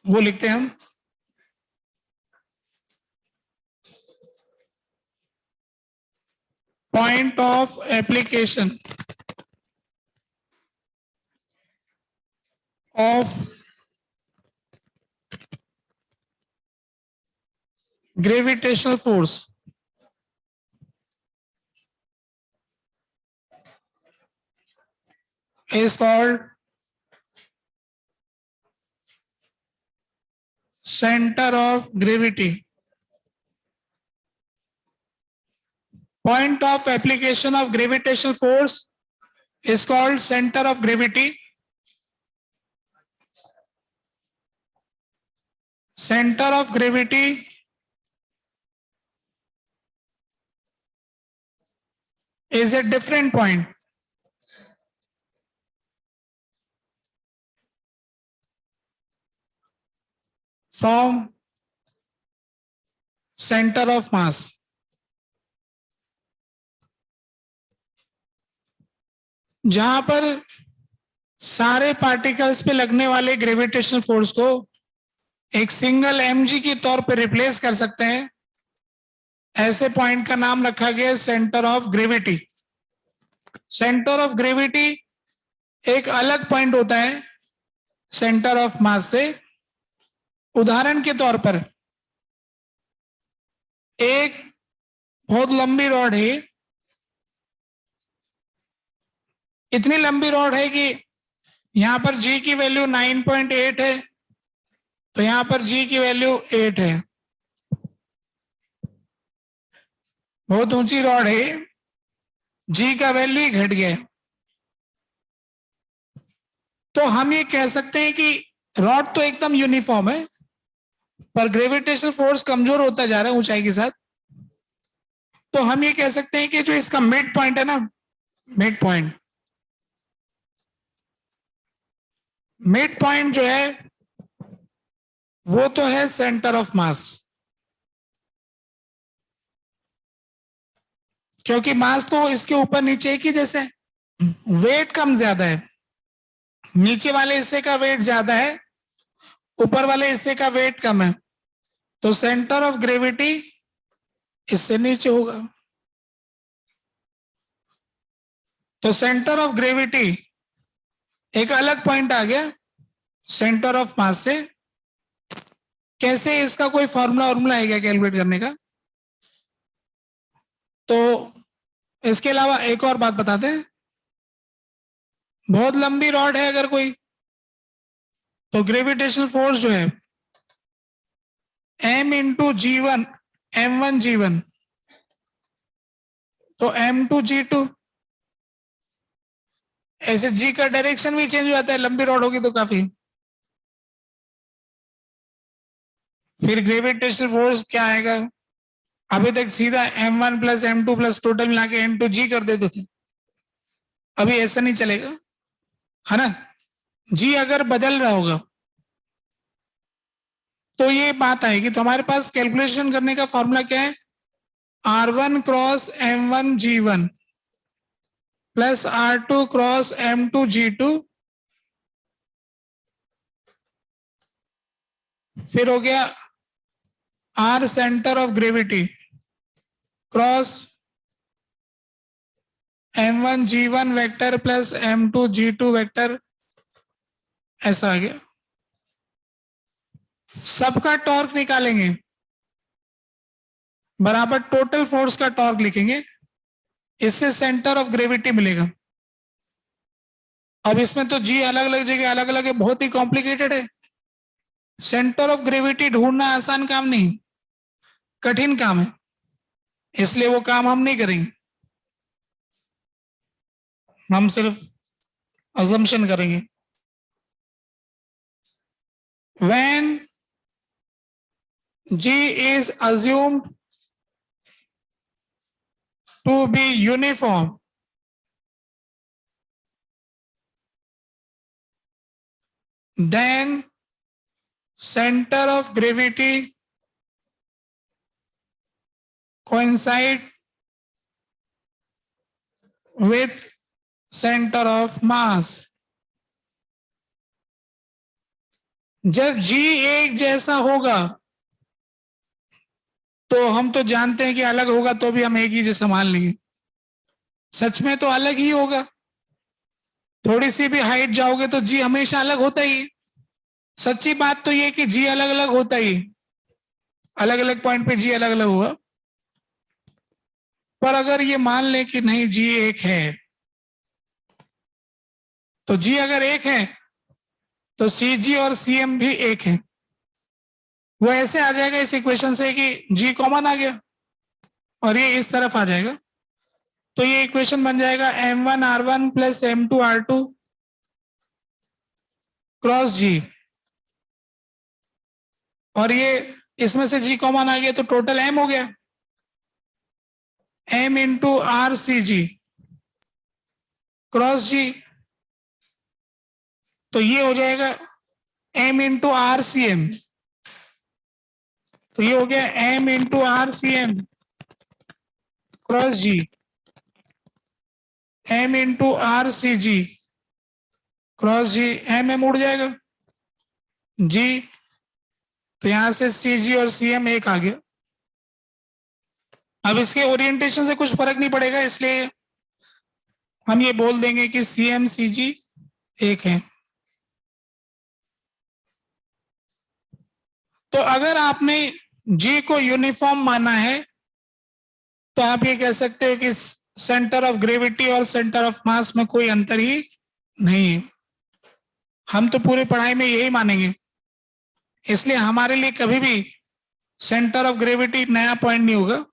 वो लिखते हैं हम। Point of application of gravitational force is called center of gravity. Point of application of gravitational force is called center of gravity. Center of gravity is a different point from centre of मास। जहां पर सारे पार्टिकल्स पे लगने वाले ग्रेविटेशनल फोर्स को एक सिंगल mg के तौर पे रिप्लेस कर सकते हैं, ऐसे पॉइंट का नाम रखा गया centre of gravity. Centre of gravity एक अलग पॉइंट होता है सेंटर ऑफ मास से। उदाहरण के तौर पर एक बहुत लंबी रॉड है, इतनी लंबी रॉड है कि यहां पर g की वैल्यू 9.8 है, तो यहां पर g की वैल्यू 8 है। बहुत ऊंची रॉड है, g का वैल्यू ही घट गया। तो हम ये कह सकते हैं कि रॉड तो एकदम यूनिफॉर्म है, पर ग्रेविटेशनल फोर्स कमजोर होता जा रहा है ऊंचाई के साथ। तो हम ये कह सकते हैं कि जो इसका मिड पॉइंट है ना, मिड पॉइंट जो है वो तो है सेंटर ऑफ मास, क्योंकि मास तो इसके ऊपर नीचे की जैसे वेट कम ज्यादा है, नीचे वाले हिस्से का वेट ज्यादा है, ऊपर वाले हिस्से का वेट कम है, तो सेंटर ऑफ ग्रेविटी इससे नीचे होगा। तो सेंटर ऑफ ग्रेविटी एक अलग पॉइंट आ गया सेंटर ऑफ मास से। कैसे, इसका कोई फॉर्मूला है क्या कैलकुलेट करने का? तो इसके अलावा एक और बात बताते हैं। बहुत लंबी रॉड है अगर कोई, तो ग्रेविटेशनल फोर्स जो है m into G1, M1 G1, तो M2 G2। ऐसे G का डायरेक्शन भी चेंज हो जाता है, लंबी रॉड होगी तो काफी। फिर ग्रेविटेशनल फोर्स क्या आएगा? अभी तक सीधा M1 plus M2 plus total मिला के N2 G कर देते थे, अभी ऐसा नहीं चलेगा, है ना? G अगर बदल रहा होगा तो ये बात आएगी। तो हमारे पास कैलकुलेशन करने का फॉर्मूला क्या है? R1 cross M1 G1 plus R2 cross M2 G2, फिर हो गया R centre of gravity cross M1 G1 vector plus M2 G2 vector, ऐसा आ गया। सबका टॉर्क निकालेंगे, बराबर टोटल फोर्स का टॉर्क लिखेंगे, इससे सेंटर ऑफ ग्रेविटी मिलेगा। अब इसमें तो G अलग अलग जगह अलग अलग है, बहुत ही कॉम्प्लिकेटेड है। सेंटर ऑफ ग्रेविटी ढूंढना आसान काम नहीं, कठिन काम है, इसलिए वो काम हम नहीं करेंगे, हम सिर्फ अजम्पशन करेंगे। When G is assumed to be uniform, then center of gravity coincide with center of mass। जब G एक जैसा होगा तो हम तो जानते हैं कि अलग होगा तो भी हम एक ही जैसा मान लेंगे, सच में तो अलग ही होगा। थोड़ी सी भी हाइट जाओगे तो G हमेशा अलग होता ही है। सच्ची बात तो ये कि G अलग अलग होता ही, अलग अलग पॉइंट पे G अलग अलग होगा। पर अगर ये मान ले कि नहीं G एक है, तो G अगर एक है तो CG और CM भी एक है। वो ऐसे आ जाएगा इस इक्वेशन से कि G कॉमन आ गया और ये इस तरफ आ जाएगा, तो ये इक्वेशन बन जाएगा M1 R1 plus M2 R2 cross G, और ये इसमें से G कॉमन आ गया तो टोटल M हो गया, M into RCG cross G, तो ये हो जाएगा M इंटू RCM। तो ये हो गया m into R C M cross G, m into R C G cross G, m उड़ जाएगा जी, तो यहां से सी जी और सी एम एक आ गया। अब इसके ओरिएंटेशन से कुछ फर्क नहीं पड़ेगा, इसलिए हम ये बोल देंगे कि सी एम सी जी एक है। तो अगर आपने जी को यूनिफॉर्म माना है तो आप ये कह सकते हो कि सेंटर ऑफ ग्रेविटी और सेंटर ऑफ मास में कोई अंतर ही नहीं है। हम तो पूरी पढ़ाई में यही मानेंगे, इसलिए हमारे लिए कभी भी सेंटर ऑफ ग्रेविटी नया पॉइंट नहीं होगा,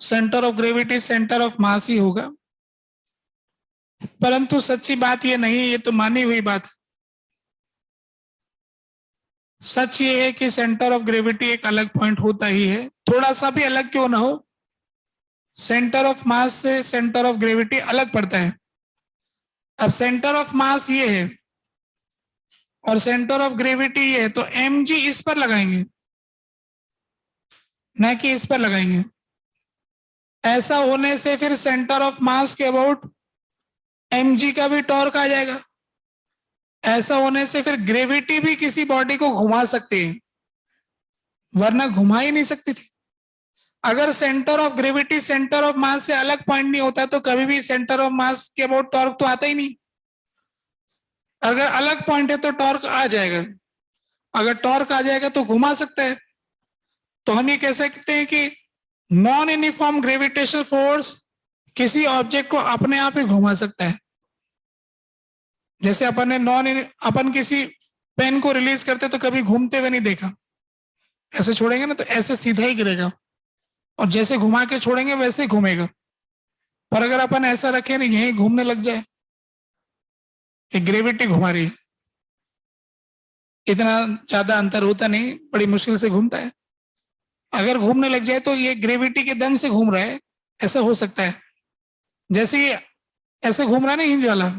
centre of gravity centre of mass ही होगा। परंतु सच्ची बात ये नहीं, ये तो मानी हुई बात। सच ये है कि सेंटर ऑफ ग्रेविटी एक अलग पॉइंट होता ही है, थोड़ा सा भी अलग क्यों ना हो। सेंटर ऑफ मास से सेंटर ऑफ ग्रेविटी अलग पड़ता है। अब सेंटर ऑफ मास ये है और सेंटर ऑफ ग्रेविटी ये है, तो एम जी इस पर लगाएंगे न कि इस पर लगाएंगे। ऐसा होने से फिर सेंटर ऑफ मास के अबाउट एम जी का भी टॉर्क आ जाएगा। ऐसा होने से फिर ग्रेविटी भी किसी बॉडी को घुमा सकती है, वरना घुमा ही नहीं सकती थी। अगर centre of gravity centre of मास से अलग पॉइंट नहीं होता तो कभी भी सेंटर ऑफ मास के अबाउट टॉर्क तो आता ही नहीं। अगर अलग पॉइंट है तो टॉर्क आ जाएगा, अगर टॉर्क आ जाएगा तो घुमा सकता है। तो हम ये कह सकते हैं कि नॉन यूनिफॉर्म ग्रेविटेशनल फोर्स किसी ऑब्जेक्ट को अपने आप ही घुमा सकता है। जैसे अपन किसी पेन को रिलीज करते तो कभी घूमते हुए नहीं देखा, ऐसे छोड़ेंगे ना तो ऐसे सीधा ही गिरेगा, और जैसे घुमा के छोड़ेंगे वैसे ही घूमेगा। पर अगर अपन ऐसा रखें ना यही घूमने लग जाए कि ग्रेविटी घुमा रही है, इतना ज्यादा अंतर होता नहीं, बड़ी मुश्किल से घूमता है। अगर घूमने लग जाए तो ये ग्रेविटी के दम से घूम रहा है, ऐसा हो सकता है। जैसे ये ऐसे घूम रहा है ना हिंज वाला,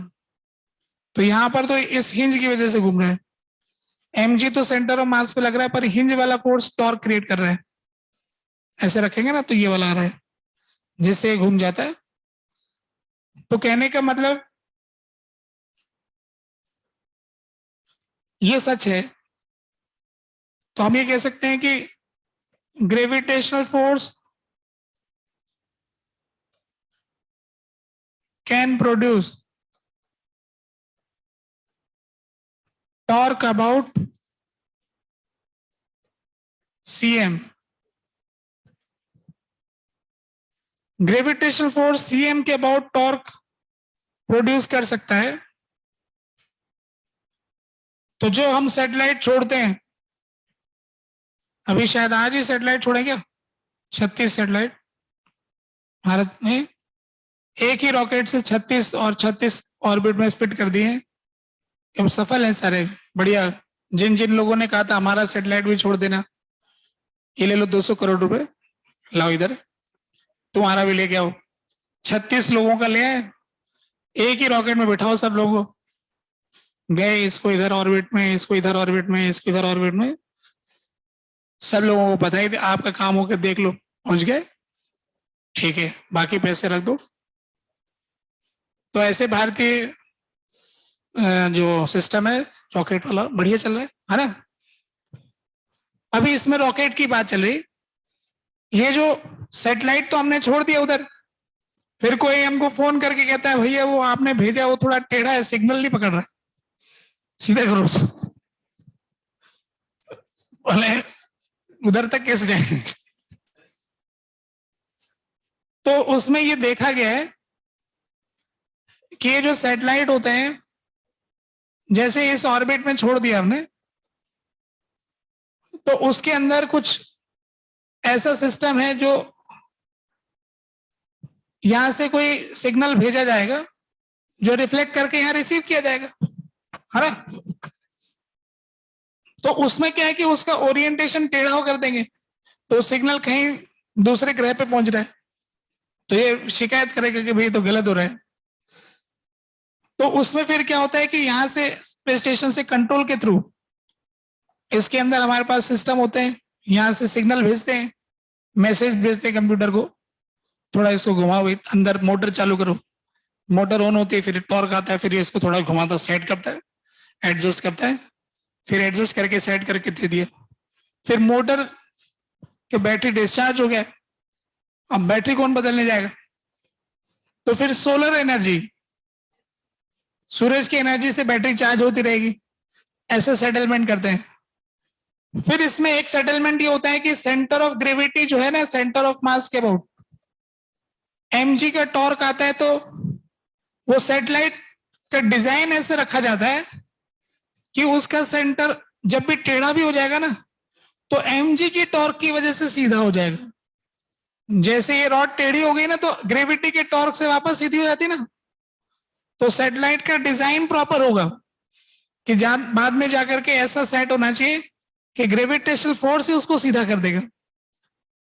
तो यहां पर तो इस हिंज की वजह से घूम रहा है। एमजी तो सेंटर ऑफ मास पे लग रहा है, पर हिंज वाला फोर्स टॉर्क क्रिएट कर रहा है। ऐसे रखेंगे ना तो ये वाला आ रहा है, जिससे घूम जाता है। तो कहने का मतलब ये सच है। तो हम ये कह सकते हैं कि gravitational force can produce torque about cm। Gravitational force cm के अबाउट टॉर्क प्रोड्यूस कर सकता है। तो जो हम सैटेलाइट छोड़ते हैं, अभी शायद आज ही सैटेलाइट छोड़े क्या, 36 सैटेलाइट भारत में, एक ही रॉकेट से 36 और 36 ऑर्बिट में फिट कर दिए। अब सफल है सारे, बढ़िया। जिन जिन लोगों ने कहा था हमारा सैटेलाइट भी छोड़ देना, ये ले लो 200 करोड़ रुपए, लाओ इधर, तुम्हारा भी लेके आओ। 36 लोगों का ले आए, एक ही रॉकेट में बिठाओ सब लोगों को, गए इसको इधर ऑर्बिट में, इसको इधर ऑर्बिट में, इसको इधर ऑर्बिट में, सब लोगों को बधाई दे, आपका काम होकर देख लो पहुंच गए, ठीक है, बाकी पैसे रख दो। तो ऐसे भारतीय जो सिस्टम है रॉकेट वाला बढ़िया चल रहा है ना। अभी इसमें रॉकेट की बात चल रही, ये जो सैटेलाइट तो हमने छोड़ दिया उधर, फिर कोई हमको फोन करके कहता है भैया वो आपने भेजा वो थोड़ा टेढ़ा है, सिग्नल नहीं पकड़ रहा, सीधा करो उसको। बोले उधर तक कैसे जाएंगे। तो उसमें ये देखा गया है कि ये जो सैटेलाइट होते हैं, जैसे इस ऑर्बिट में छोड़ दिया हमने, तो उसके अंदर कुछ ऐसा सिस्टम है जो यहां से कोई सिग्नल भेजा जाएगा जो रिफ्लेक्ट करके यहां रिसीव किया जाएगा, है ना। तो उसमें क्या है कि उसका ओरिएंटेशन टेढ़ा कर देंगे तो सिग्नल कहीं दूसरे ग्रह पे पहुंच रहा है, तो ये शिकायत करेगा कि भाई तो गलत हो रहा है। तो उसमें फिर क्या होता है कि यहां से स्पेस स्टेशन से कंट्रोल के थ्रू इसके अंदर हमारे पास सिस्टम होते हैं यहाँ से सिग्नल भेजते हैं, मैसेज भेजते हैं कंप्यूटर को, थोड़ा इसको घुमाओ, अंदर मोटर चालू करो, मोटर ऑन होती है, फिर टॉर्क आता है, फिर इसको थोड़ा घुमाता, सेट करता है, एडजस्ट करता है, फिर एडजस्ट करके सेट करके दे दिया, फिर मोटर के बैटरी डिस्चार्ज हो गया, अब बैटरी कौन बदलने जाएगा? तो फिर सोलर एनर्जी, सूरज की एनर्जी से बैटरी चार्ज होती रहेगी, ऐसे सेटलमेंट करते हैं। फिर इसमें एक सेटलमेंट ये होता है कि सेंटर ऑफ ग्रेविटी जो है ना, सेंटर ऑफ मास के अबाउट mg का टॉर्क आता है, तो वो सैटेलाइट का डिजाइन ऐसे रखा जाता है कि उसका सेंटर जब भी टेढ़ा भी हो जाएगा ना, तो mg की टॉर्क की वजह से सीधा हो जाएगा। जैसे ये रॉड टेढ़ी हो गई ना, तो ग्रेविटी के टॉर्क से वापस सीधी हो जाती ना, तो सैटेलाइट का डिजाइन प्रॉपर होगा कि बाद में जाकर के ऐसा सेट होना चाहिए कि ग्रेविटेशनल फोर्स ही उसको सीधा कर देगा।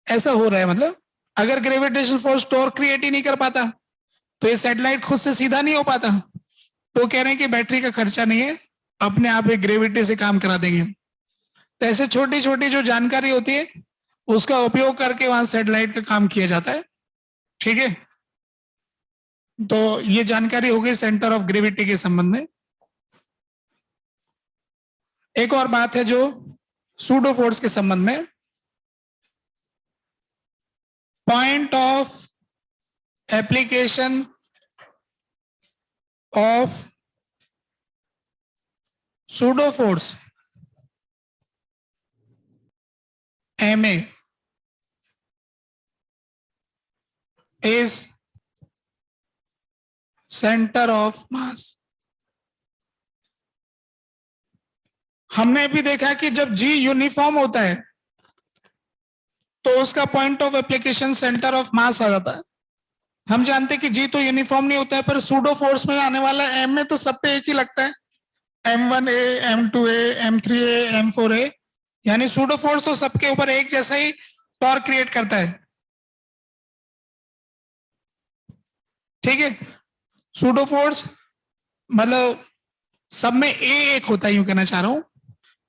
ऐसा हो रहा है, मतलब अगर ग्रेविटेशनल फोर्स टॉर्क क्रिएट ही नहीं कर पाता तो ये सैटेलाइट खुद से सीधा नहीं हो पाता। तो कह रहे हैं कि बैटरी का खर्चा नहीं है, अपने आप एक ग्रेविटी से काम करा देंगे। तो ऐसे छोटी छोटी जो जानकारी होती है उसका उपयोग करके वहां सैटेलाइट का काम किया जाता है। ठीक है, तो ये जानकारी हो गई सेंटर ऑफ ग्रेविटी के संबंध में। एक और बात है जो सूडो फोर्स के संबंध में, point of application of pseudo force MA is centre of मास। हमने भी देखा कि जब G यूनिफॉर्म होता है तो उसका point of application centre of mass आ जाता है। हम जानते हैं कि G तो यूनिफॉर्म नहीं होता है, पर सूडो फोर्स में आने वाला M में तो सब पे एक ही लगता है, M1A, M2A, M3A, M4A, यानी सूडो फोर्स तो सबके ऊपर एक जैसा ही टॉर्क क्रिएट करता है। ठीक है, सूडो फोर्स मतलब सब में A एक होता है, यूं कहना चाह रहा हूं,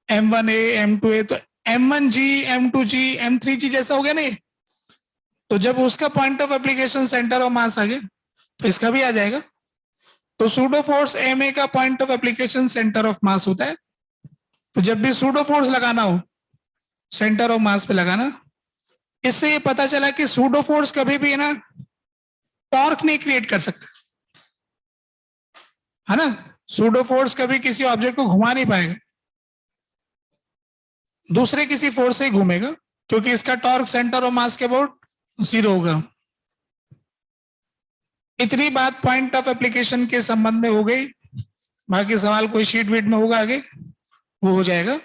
M1A, M2A, तो M1G, M2G, M3G जैसा हो गया ना ये। तो जब उसका point of application centre of mass आ गया तो इसका भी आ जाएगा। तो सूडो फोर्स MA का point of application centre of mass होता है। तो जब भी सूडो फोर्स लगाना हो सेंटर ऑफ मास पे लगाना। इससे ये पता चला कि सूडो फोर्स कभी भी ना टॉर्क नहीं क्रिएट कर सकता, है ना। सूडो फोर्स कभी किसी ऑब्जेक्ट को घुमा नहीं पाएगा, दूसरे किसी फोर्स से ही घूमेगा, क्योंकि इसका टॉर्क सेंटर ऑफ मास के अबाउट 0 होगा। इतनी बात पॉइंट ऑफ एप्लीकेशन के संबंध में हो गई। बाकी सवाल कोई शीट वीट में होगा आगे वो हो जाएगा।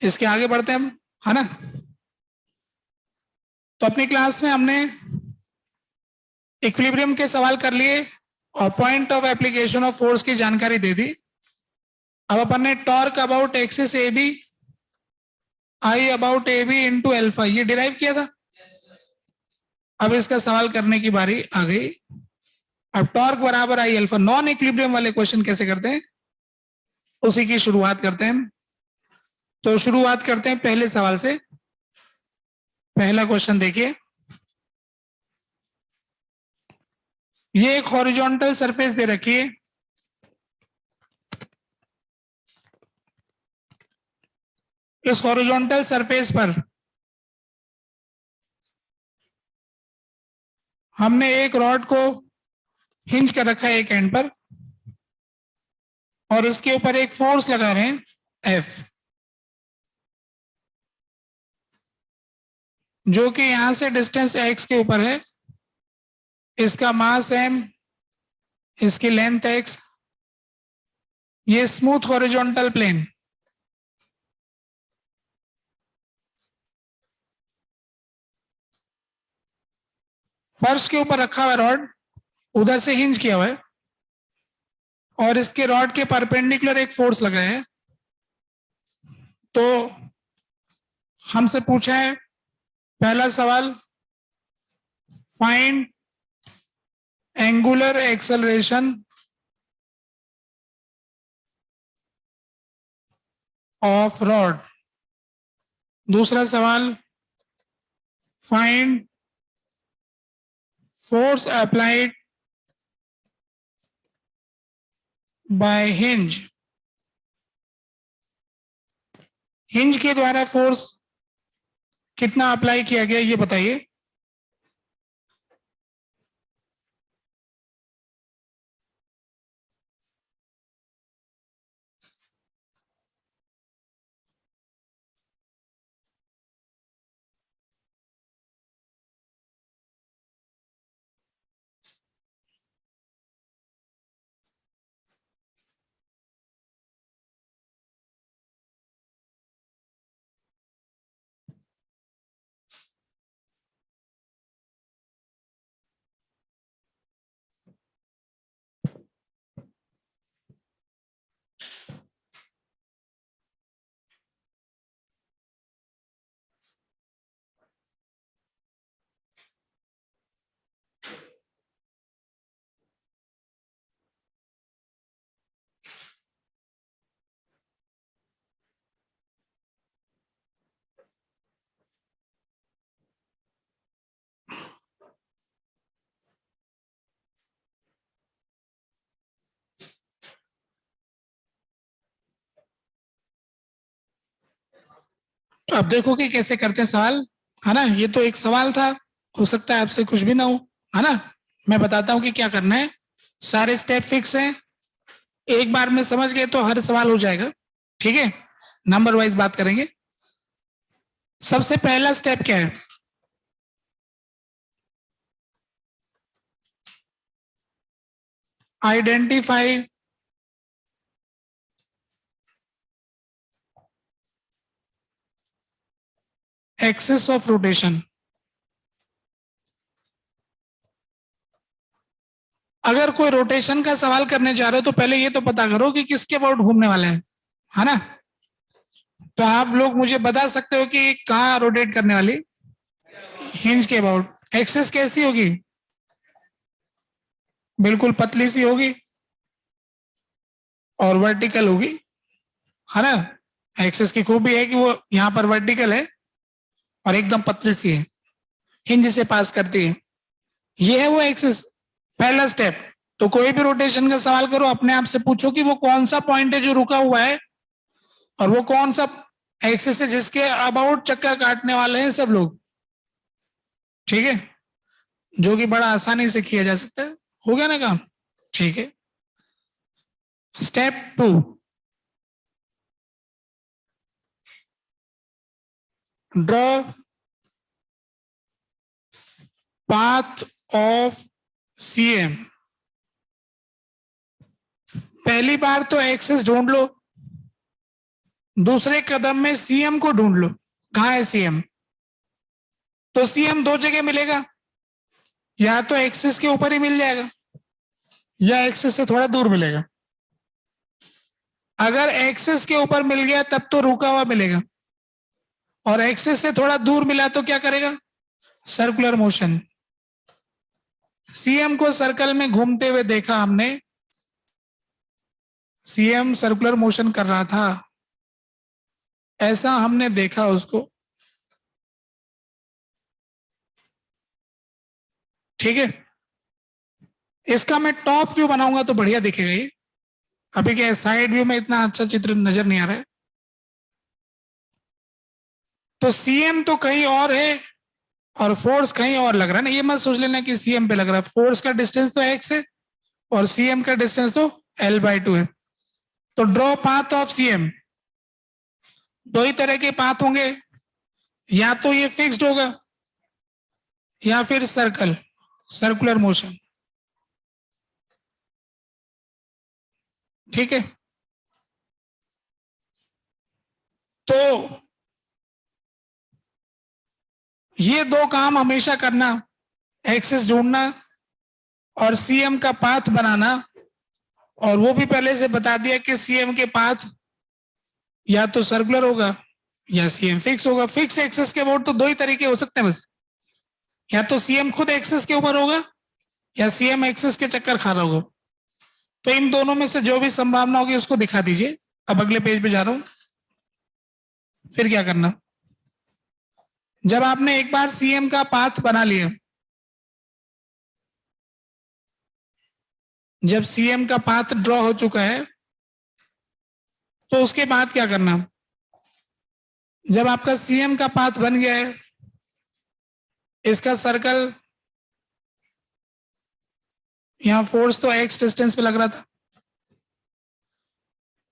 इसके आगे बढ़ते हैं हम, है ना। तो अपनी क्लास में हमने इक्विलिब्रियम के सवाल कर लिए और point of application of force की जानकारी दे दी। अब अपन ने torque about axis AB, I about AB into alpha ये डिराइव किया था। अब इसका सवाल करने की बारी आ गई। अब टॉर्क बराबर आई अल्फा, नॉन इक्विलिब्रियम वाले क्वेश्चन कैसे करते हैं उसी की शुरुआत करते हैं। तो शुरुआत करते हैं पहले सवाल से। पहला क्वेश्चन देखिए, ये एक हॉरिजॉन्टल सरफेस दे रखी है, इस हॉरिजॉन्टल सरफेस पर हमने एक रॉड को हिंज कर रखा है एक एंड पर और इसके ऊपर एक फोर्स लगा रहे हैं F, जो कि यहां से डिस्टेंस x के ऊपर है, इसका मास m, इसकी लेंथ x, ये स्मूथ हॉरिजॉन्टल प्लेन। फर्श के ऊपर रखा हुआ रॉड, उधर से हिंज किया हुआ है और इसके रॉड के परपेंडिकुलर एक फोर्स लगा है। तो हमसे पूछा है पहला सवाल, find angular acceleration of rod दूसरा सवाल, find force applied by hinge. Hinge के द्वारा फोर्स कितना अप्लाई किया गया ये बताइए। अब देखो कि कैसे करते हैं सवाल, है ना। ये तो एक सवाल था, हो सकता है आपसे कुछ भी ना हो, है ना। मैं बताता हूं कि क्या करना है। सारे स्टेप फिक्स हैं, एक बार में समझ गए तो हर सवाल हो जाएगा, ठीक है। नंबर वाइज बात करेंगे। सबसे पहला स्टेप क्या है? Identify axis of rotation. अगर कोई रोटेशन का सवाल करने जा रहे हो तो पहले ये तो पता करो कि किसके अबाउट घूमने वाले हैं, है ना। तो आप लोग मुझे बता सकते हो कि कहाँ रोटेट करने वाली? हिंज के अबाउट। एक्सिस कैसी होगी? बिल्कुल पतली सी होगी और वर्टिकल होगी, है ना। एक्सिस की खूबी है कि वो यहाँ पर वर्टिकल है और एकदम पतली सी है, हिंज से पास करती है। ये है वो एक्सिस। पहला स्टेप। तो कोई भी रोटेशन का सवाल करो अपने आप से पूछो कि वो कौन सा पॉइंट है जो रुका हुआ है और वो कौन सा एक्सिस है जिसके अबाउट चक्कर काटने वाले हैं सब लोग, ठीक है। जो कि बड़ा आसानी से किया जा सकता है। हो गया ना काम? ठीक है। Step 2, draw path of CM. पहली बार तो एक्सिस ढूंढ लो, दूसरे कदम में सीएम को ढूंढ लो। कहां है सीएम? तो सीएम दो जगह मिलेगा, या तो एक्सिस के ऊपर ही मिल जाएगा या एक्सिस से थोड़ा दूर मिलेगा। अगर एक्सिस के ऊपर मिल गया तब तो रुका हुआ मिलेगा, और एक्सिस से थोड़ा दूर मिला तो क्या करेगा? Circular motion. सीएम को सर्कल में घूमते हुए देखा हमने, सीएम सर्कुलर मोशन कर रहा था, ऐसा हमने देखा उसको, ठीक है। इसका मैं टॉप व्यू बनाऊंगा तो बढ़िया दिखेगा ये। अभी क्या साइड व्यू में इतना अच्छा चित्र नजर नहीं आ रहा है। तो सीएम तो कहीं और है और फोर्स कहीं और लग रहा है ना। ये मत सोच लेना कि सीएम पे लग रहा है, फोर्स का डिस्टेंस तो एक्स है और सीएम का डिस्टेंस तो L/2 है। तो ड्रॉ पाथ ऑफ सीएम। दो ही तरह के पाथ होंगे, या तो ये फिक्स्ड होगा या फिर सर्कल, सर्कुलर मोशन, ठीक है। तो ये दो काम हमेशा करना, एक्सिस ढूंढना और सीएम का पाथ बनाना। और वो भी पहले से बता दिया कि सीएम के पाथ या तो सर्कुलर होगा या सीएम फिक्स होगा। फिक्स एक्सिस के अबाउट तो दो ही तरीके हो सकते हैं बस, या तो सीएम खुद एक्सिस के ऊपर होगा या सीएम एक्सिस के चक्कर खा रहा होगा। तो इन दोनों में से जो भी संभावना होगी उसको दिखा दीजिए। अब अगले पेज पे जा रहा हूं, फिर क्या करना। जब आपने एक बार सीएम का पाथ बना लिया, जब सीएम का पाथ ड्रॉ हो चुका है, तो उसके बाद क्या करना? जब आपका सीएम का पाथ बन गया है, इसका सर्कल, यहां फोर्स तो एक्स डिस्टेंस पे लग रहा था,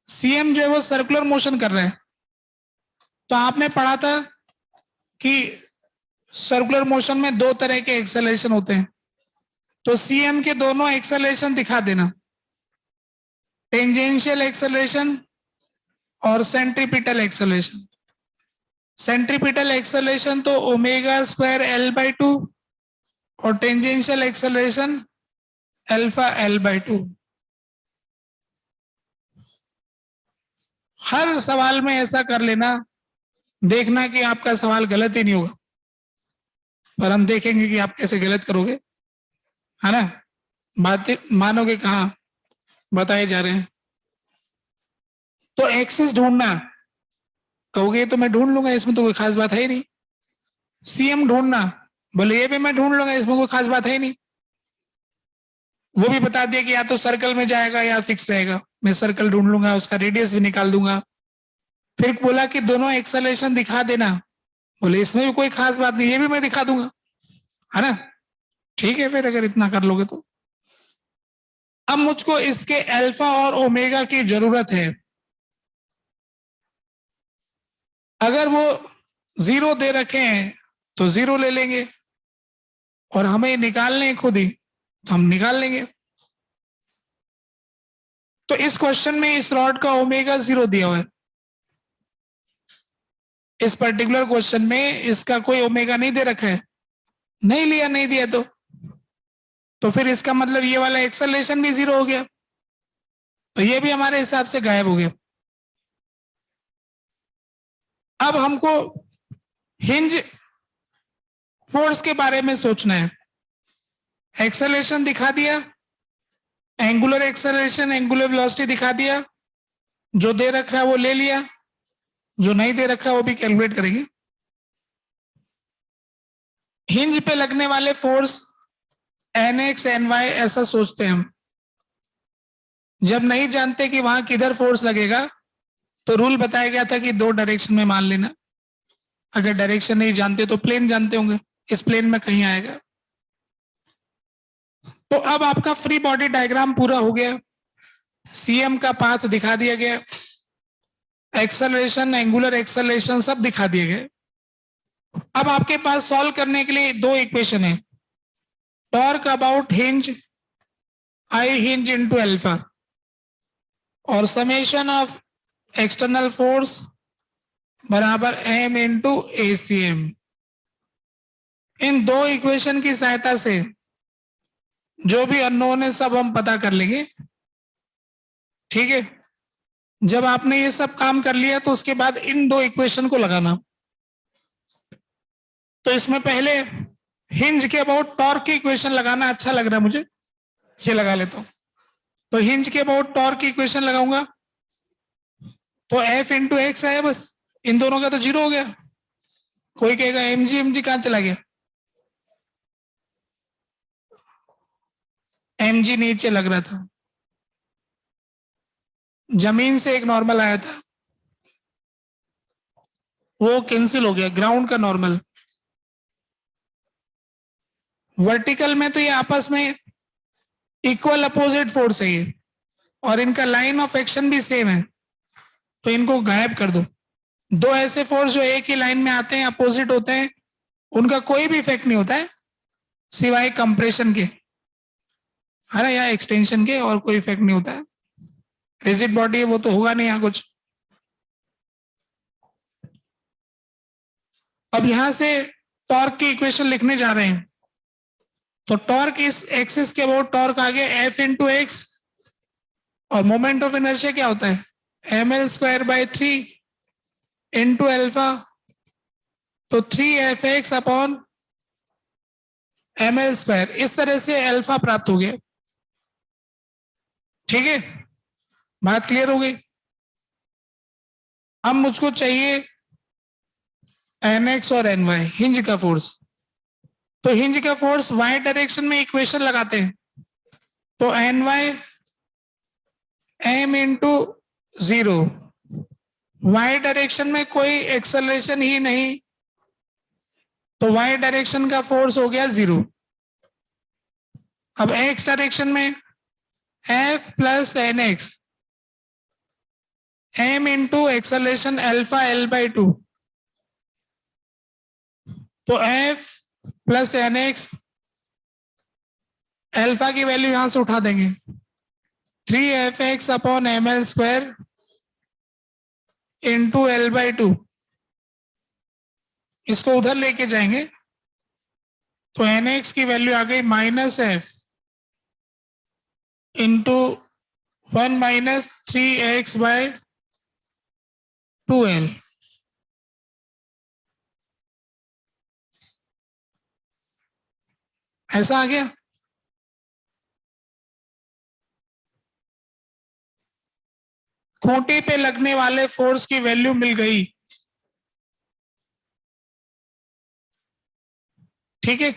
सीएम जो है वो सर्कुलर मोशन कर रहा है। तो आपने पढ़ा था कि सर्कुलर मोशन में दो तरह के एक्सेलरेशन होते हैं, तो सीएम के दोनों एक्सेलरेशन दिखा देना, टेंजेंशियल एक्सेलरेशन और सेंट्रीपिटल एक्सेलरेशन। सेंट्रीपिटल एक्सेलरेशन तो omega square L by two और tangential acceleration alpha L by two. हर सवाल में ऐसा कर लेना, देखना कि आपका सवाल गलत ही नहीं होगा, पर हम देखेंगे कि आप कैसे गलत करोगे, है ना? बातें मानोगे कहाँ, बताए जा रहे हैं। तो एक्सिस ढूंढना, कहोगे तो मैं ढूंढ लूंगा, इसमें तो कोई खास बात है ही नहीं। सीएम ढूंढना, बोले ये भी मैं ढूंढ लूंगा, इसमें कोई खास बात है ही नहीं। वो भी बता दिया कि या तो सर्कल में जाएगा या फिक्स रहेगा, मैं सर्कल ढूंढ लूंगा, उसका रेडियस भी निकाल दूंगा। फिर बोला कि दोनों एक्सेलरेशन दिखा देना, बोले इसमें भी कोई खास बात नहीं, ये भी मैं दिखा दूंगा, है ना? ठीक है, फिर अगर इतना कर लोगे तो। अब मुझको इसके अल्फा और ओमेगा की जरूरत है। अगर वो 0 दे रखे हैं तो 0 ले लेंगे, और हमें निकालने हैं खुद ही, तो हम निकाल लेंगे। तो इस क्वेश्चन में इस रॉड का ओमेगा 0 दिया हुआ है, इस पर्टिकुलर क्वेश्चन में इसका कोई ओमेगा नहीं दे रखा है, नहीं लिया, नहीं दिया तो फिर इसका मतलब ये वाला एक्सेलरेशन भी 0 हो गया, तो ये भी हमारे हिसाब से गायब हो गया। अब हमको हिंज फोर्स के बारे में सोचना है। एक्सेलरेशन दिखा दिया, एंगुलर एक्सेलरेशन, एंगुलर वेलोसिटी दिखा दिया, जो दे रखा है वो ले लिया, जो नहीं दे रखा है वो भी कैलकुलेट करेंगे। हिंज पे लगने वाले फोर्स NX NY ऐसा सोचते हैं हम। जब नहीं जानते कि वहां किधर फोर्स लगेगा, तो रूल बताया गया था कि 2 डायरेक्शन में मान लेना। अगर डायरेक्शन नहीं जानते तो प्लेन जानते होंगे, इस प्लेन में कहीं आएगा। तो अब आपका फ्री बॉडी डायग्राम पूरा हो गया, सीएम का पाथ दिखा दिया गया, एक्सेलरेशन, एंगुलर एक्सेलरेशन सब दिखा दिए गए। अब आपके पास सॉल्व करने के लिए 2 इक्वेशन है, torque about hinge I hinge into alpha और समेशन ऑफ एक्सटर्नल फोर्स बराबर m इंटू ACM। इन 2 इक्वेशन की सहायता से जो भी अननोन है सब हम पता कर लेंगे, ठीक है? जब आपने ये सब काम कर लिया तो उसके बाद इन 2 इक्वेशन को लगाना। तो इसमें पहले हिंज के अबाउट टॉर्क की इक्वेशन लगाना अच्छा लग रहा है मुझे, ये लगा लेता हूं। तो हिंज के अबाउट टॉर्क की इक्वेशन लगाऊंगा, तो F इंटू एक्स है, बस इन दोनों का तो 0 हो गया। कोई कहेगा mg कहां चला गया? mg नीचे लग रहा था, जमीन से एक नॉर्मल आया था, वो कैंसिल हो गया, ग्राउंड का नॉर्मल। वर्टिकल में तो ये आपस में इक्वल अपोजिट फोर्स है ये, और इनका लाइन ऑफ एक्शन भी सेम है, तो इनको गायब कर दो। 2 ऐसे फोर्स जो एक ही लाइन में आते हैं, अपोजिट होते हैं, उनका कोई भी इफेक्ट नहीं होता है सिवाय कंप्रेशन के, है ना, या एक्सटेंशन के, और कोई इफेक्ट नहीं होता है। रिजिड बॉडी है वो तो होगा नहीं यहाँ कुछ। अब यहां से टॉर्क की इक्वेशन लिखने जा रहे हैं, तो टॉर्क इस एक्सिस के अबाउट टॉर्क आ गया F इंटू एक्स, और मोमेंट ऑफ इनर्शिया क्या होता है? ml square by 3 into alpha, तो 3Fx अपॉन ml स्क्वायर। इस तरह से अल्फा प्राप्त हो गया, ठीक है? बात क्लियर हो गई? अब मुझको चाहिए एन एक्स और एन वाई हिंज का फोर्स। तो हिंज का फोर्स वाई डायरेक्शन में इक्वेशन लगाते हैं, तो N Y M into 0, Y direction में कोई एक्सेलरेशन ही नहीं, तो वाई डायरेक्शन का फोर्स हो गया 0। अब एक्स डायरेक्शन में F plus N X M into acceleration alpha L by 2, तो F plus N X alpha की वैल्यू यहां से उठा देंगे 3f(x) upon ml² into L by 2, इसको उधर लेके जाएंगे तो nx की वैल्यू आ गई -f into 1 minus 3x bye 2l। ऐसा आ गया। खूंटी पे लगने वाले फोर्स की वैल्यू मिल गई। ठीक है,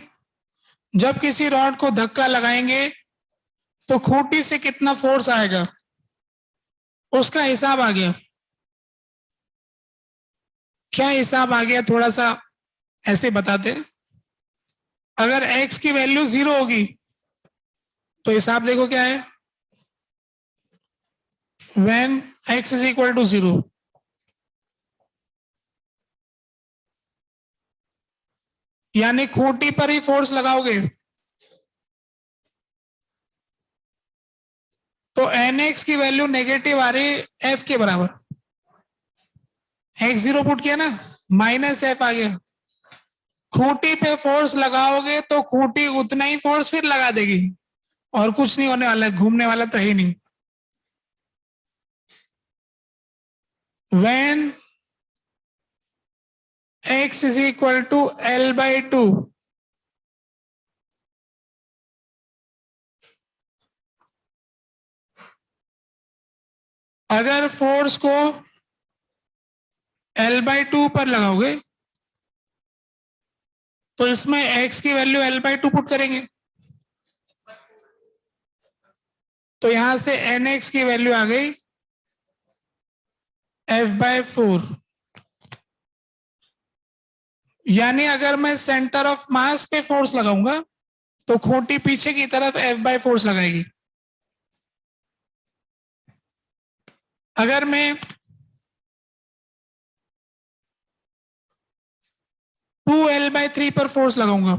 जब किसी रॉड को धक्का लगाएंगे तो खूंटी से कितना फोर्स आएगा उसका हिसाब आ गया। क्या हिसाब आ गया, थोड़ा सा ऐसे बताते हैं। अगर x की वैल्यू 0 होगी तो हिसाब देखो क्या है, when x is equal to 0, यानी खूंटी पर ही फोर्स लगाओगे तो nx की वैल्यू नेगेटिव आ रही f के बराबर। x 0 पुट किया ना, -f आ गया। खूंटी पे फोर्स लगाओगे तो खूंटी उतना ही फोर्स फिर लगा देगी, और कुछ नहीं होने वाला है, घूमने वाला तो ही नहीं। when x is equal to L by 2, अगर फोर्स को L by 2 पर लगाओगे तो इसमें x की वैल्यू L by 2 पुट करेंगे तो यहां से nx की वैल्यू आ गई F by 4। यानी अगर मैं सेंटर ऑफ मास पे फोर्स लगाऊंगा तो खूंटी पीछे की तरफ F by फोर्स लगाएगी। अगर मैं 2L by 3 पर फोर्स लगाऊंगा,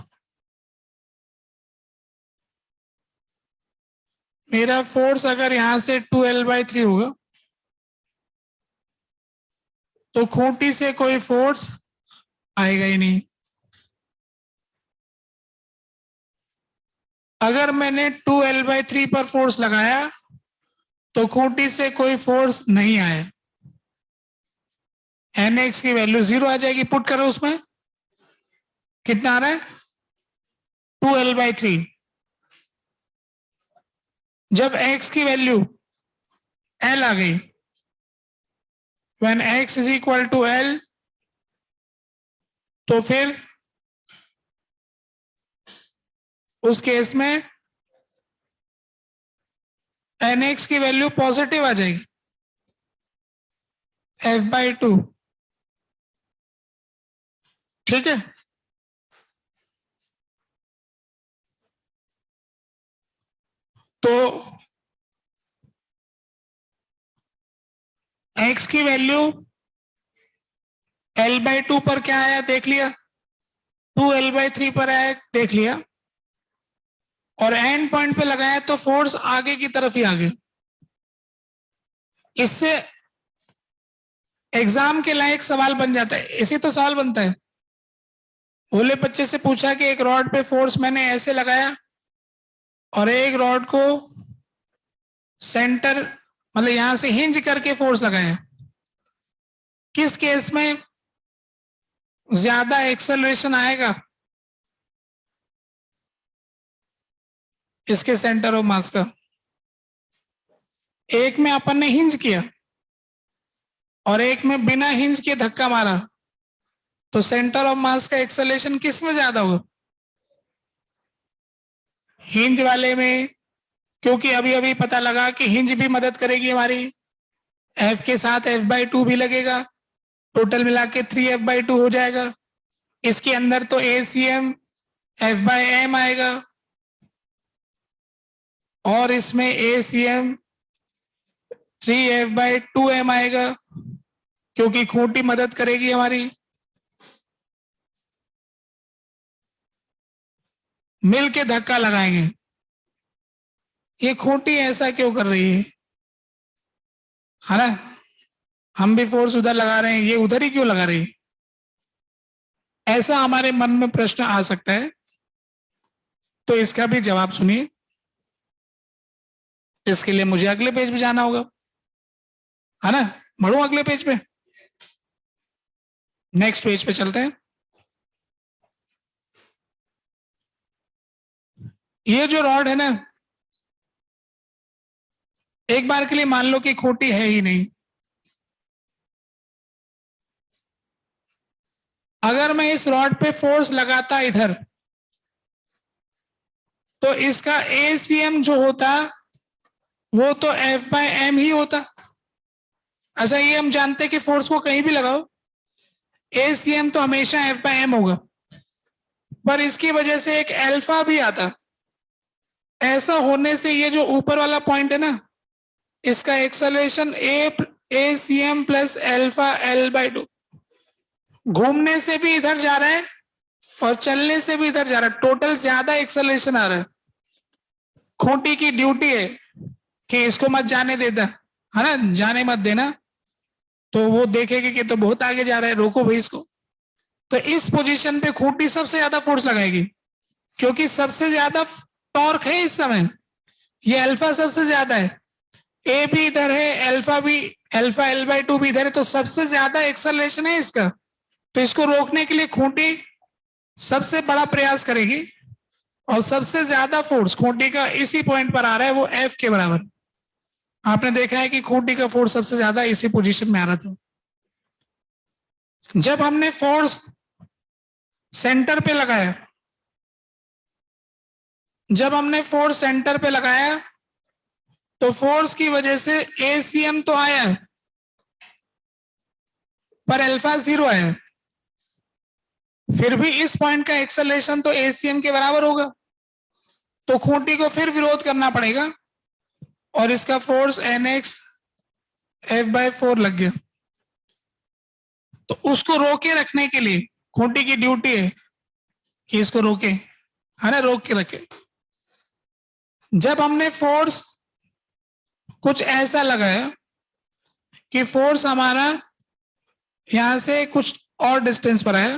मेरा फोर्स अगर यहां से 2L by 3 होगा तो खूंटी से कोई फोर्स आएगा ही नहीं। अगर मैंने 2L by 3 पर फोर्स लगाया तो खूंटी से कोई फोर्स नहीं आया, nx की वैल्यू 0 आ जाएगी। पुट करो, उसमें कितना आ रहा है 2L by 3। जब x की वैल्यू L आ गई, when x is equal to L, तो फिर उस केस में nx की वैल्यू पॉजिटिव आ जाएगी F by 2। ठीक है, तो x की वैल्यू L by 2 पर क्या आया देख लिया, 2L by 3 पर आया देख लिया, और एंड पॉइंट पे लगाया तो फोर्स आगे की तरफ ही आ गया। इससे एग्जाम के लायक सवाल बन जाता है। इसी तो सवाल बनता है, भोले बच्चे से पूछा कि एक रॉड पे फोर्स मैंने ऐसे लगाया और एक रॉड को सेंटर मतलब यहां से हिंज करके फोर्स लगाया, किस केस में ज्यादा एक्सेलरेशन आएगा इसके सेंटर ऑफ मास का। एक में अपन ने हिंज किया और एक में बिना हिंज के धक्का मारा, तो सेंटर ऑफ मास का एक्सेलरेशन किस में ज्यादा होगा? हिंज वाले में, क्योंकि अभी अभी पता लगा कि हिंज भी मदद करेगी हमारी, एफ के साथ F/2 भी लगेगा, टोटल मिला के 3F/2 हो जाएगा। इसके अंदर तो ACM F/m आएगा और इसमें ACM 3F/2m आएगा, क्योंकि खूंटी मदद करेगी हमारी। मिल के धक्का लगाएंगे। ये खूंटी ऐसा क्यों कर रही है ना? हम भी फोर्स उधर लगा रहे हैं, ये उधर ही क्यों लगा रही है? ऐसा हमारे मन में प्रश्न आ सकता है, तो इसका भी जवाब सुनिए। इसके लिए मुझे अगले पेज पे जाना होगा, है ना? बढ़ो अगले पेज पे, नेक्स्ट पेज पे चलते हैं। ये जो रॉड है ना, एक बार के लिए मान लो कि खूंटी है ही नहीं। अगर मैं इस रॉड पे फोर्स लगाता इधर, तो इसका ACM जो होता वो तो F/m ही होता। अच्छा, ये हम जानते हैं कि फोर्स को कहीं भी लगाओ, ACM तो हमेशा F/m होगा, पर इसकी वजह से एक अल्फा भी आता। ऐसा होने से ये जो ऊपर वाला पॉइंट है ना, इसका acceleration ACM plus alpha L/2, घूमने से भी इधर जा रहा है और चलने से भी इधर जा रहा है, टोटल ज्यादा एक्सेलरेशन आ रहा है। खूंटी की ड्यूटी है कि इसको मत जाने देता, है ना, जाने मत देना, तो वो देखेगी कि तो बहुत आगे जा रहा है, रोको भाई इसको। तो इस पोजीशन पे खूंटी सबसे ज्यादा फोर्स लगाएगी, क्योंकि सबसे ज्यादा टॉर्क है इस समय, ये अल्फा सबसे ज्यादा है, ए भी इधर है, अल्फा भी, अल्फा L/2 भी इधर है, तो सबसे ज्यादा एक्सेलरेशन है इसका। तो इसको रोकने के लिए खूंटी सबसे बड़ा प्रयास करेगी, और सबसे ज्यादा फोर्स खूंटी का इसी पॉइंट पर आ रहा है, वो F के बराबर। आपने देखा है कि खूंटी का फोर्स सबसे ज्यादा इसी पोजीशन में आ रहा था। जब हमने फोर्स सेंटर पे लगाया, जब हमने फोर्स सेंटर पे लगाया, तो फोर्स की वजह से ACM तो आया, पर अल्फा 0 आया। फिर भी इस पॉइंट का एक्सेलरेशन तो ACM के बराबर होगा, तो खूंटी को फिर विरोध करना पड़ेगा, और इसका फोर्स NX F/4 लग गया। तो उसको रोके रखने के लिए खूंटी की ड्यूटी है कि इसको रोके, है ना, रोक के रखे। जब हमने फोर्स कुछ ऐसा लगाया कि फोर्स हमारा यहां से कुछ और डिस्टेंस पर आया,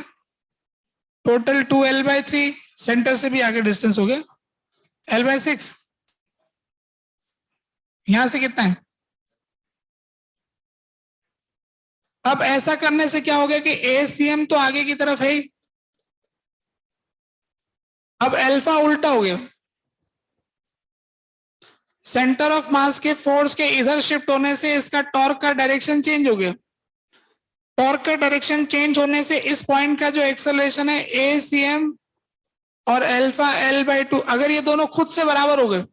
टोटल 2L/3, सेंटर से भी आगे डिस्टेंस हो गया L/6। यहां से कितना है? अब ऐसा करने से क्या हो गया कि ACM तो आगे की तरफ है ही, अब अल्फा उल्टा हो गया, सेंटर ऑफ मास के फोर्स के इधर शिफ्ट होने से इसका टॉर्क का डायरेक्शन चेंज हो गया। टॉर्क का डायरेक्शन चेंज होने से इस पॉइंट का जो एक्सेलरेशन है ACM और अल्फा L/2, अगर ये दोनों खुद से बराबर हो गए,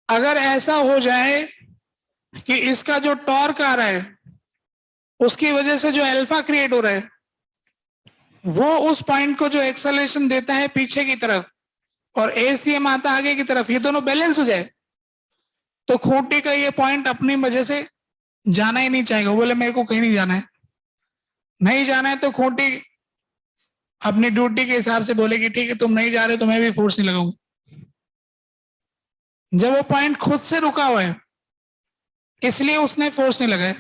अगर ऐसा हो जाए कि इसका जो टॉर्क आ रहा है उसकी वजह से जो अल्फा क्रिएट हो रहा है वो उस पॉइंट को जो एक्सेलरेशन देता है पीछे की तरफ, और ACM आता आगे की तरफ, ये दोनों बैलेंस हो जाए, तो खूंटी का ये पॉइंट अपनी वजह से जाना ही नहीं चाहेगा। बोले मेरे को कहीं नहीं जाना है, नहीं जाना है, तो खूंटी अपनी ड्यूटी के हिसाब से बोलेगी ठीक है तुम नहीं जा रहे तो मैं भी फोर्स नहीं लगाऊंगा। जब वो पॉइंट खुद से रुका हुआ है इसलिए उसने फोर्स नहीं लगाया।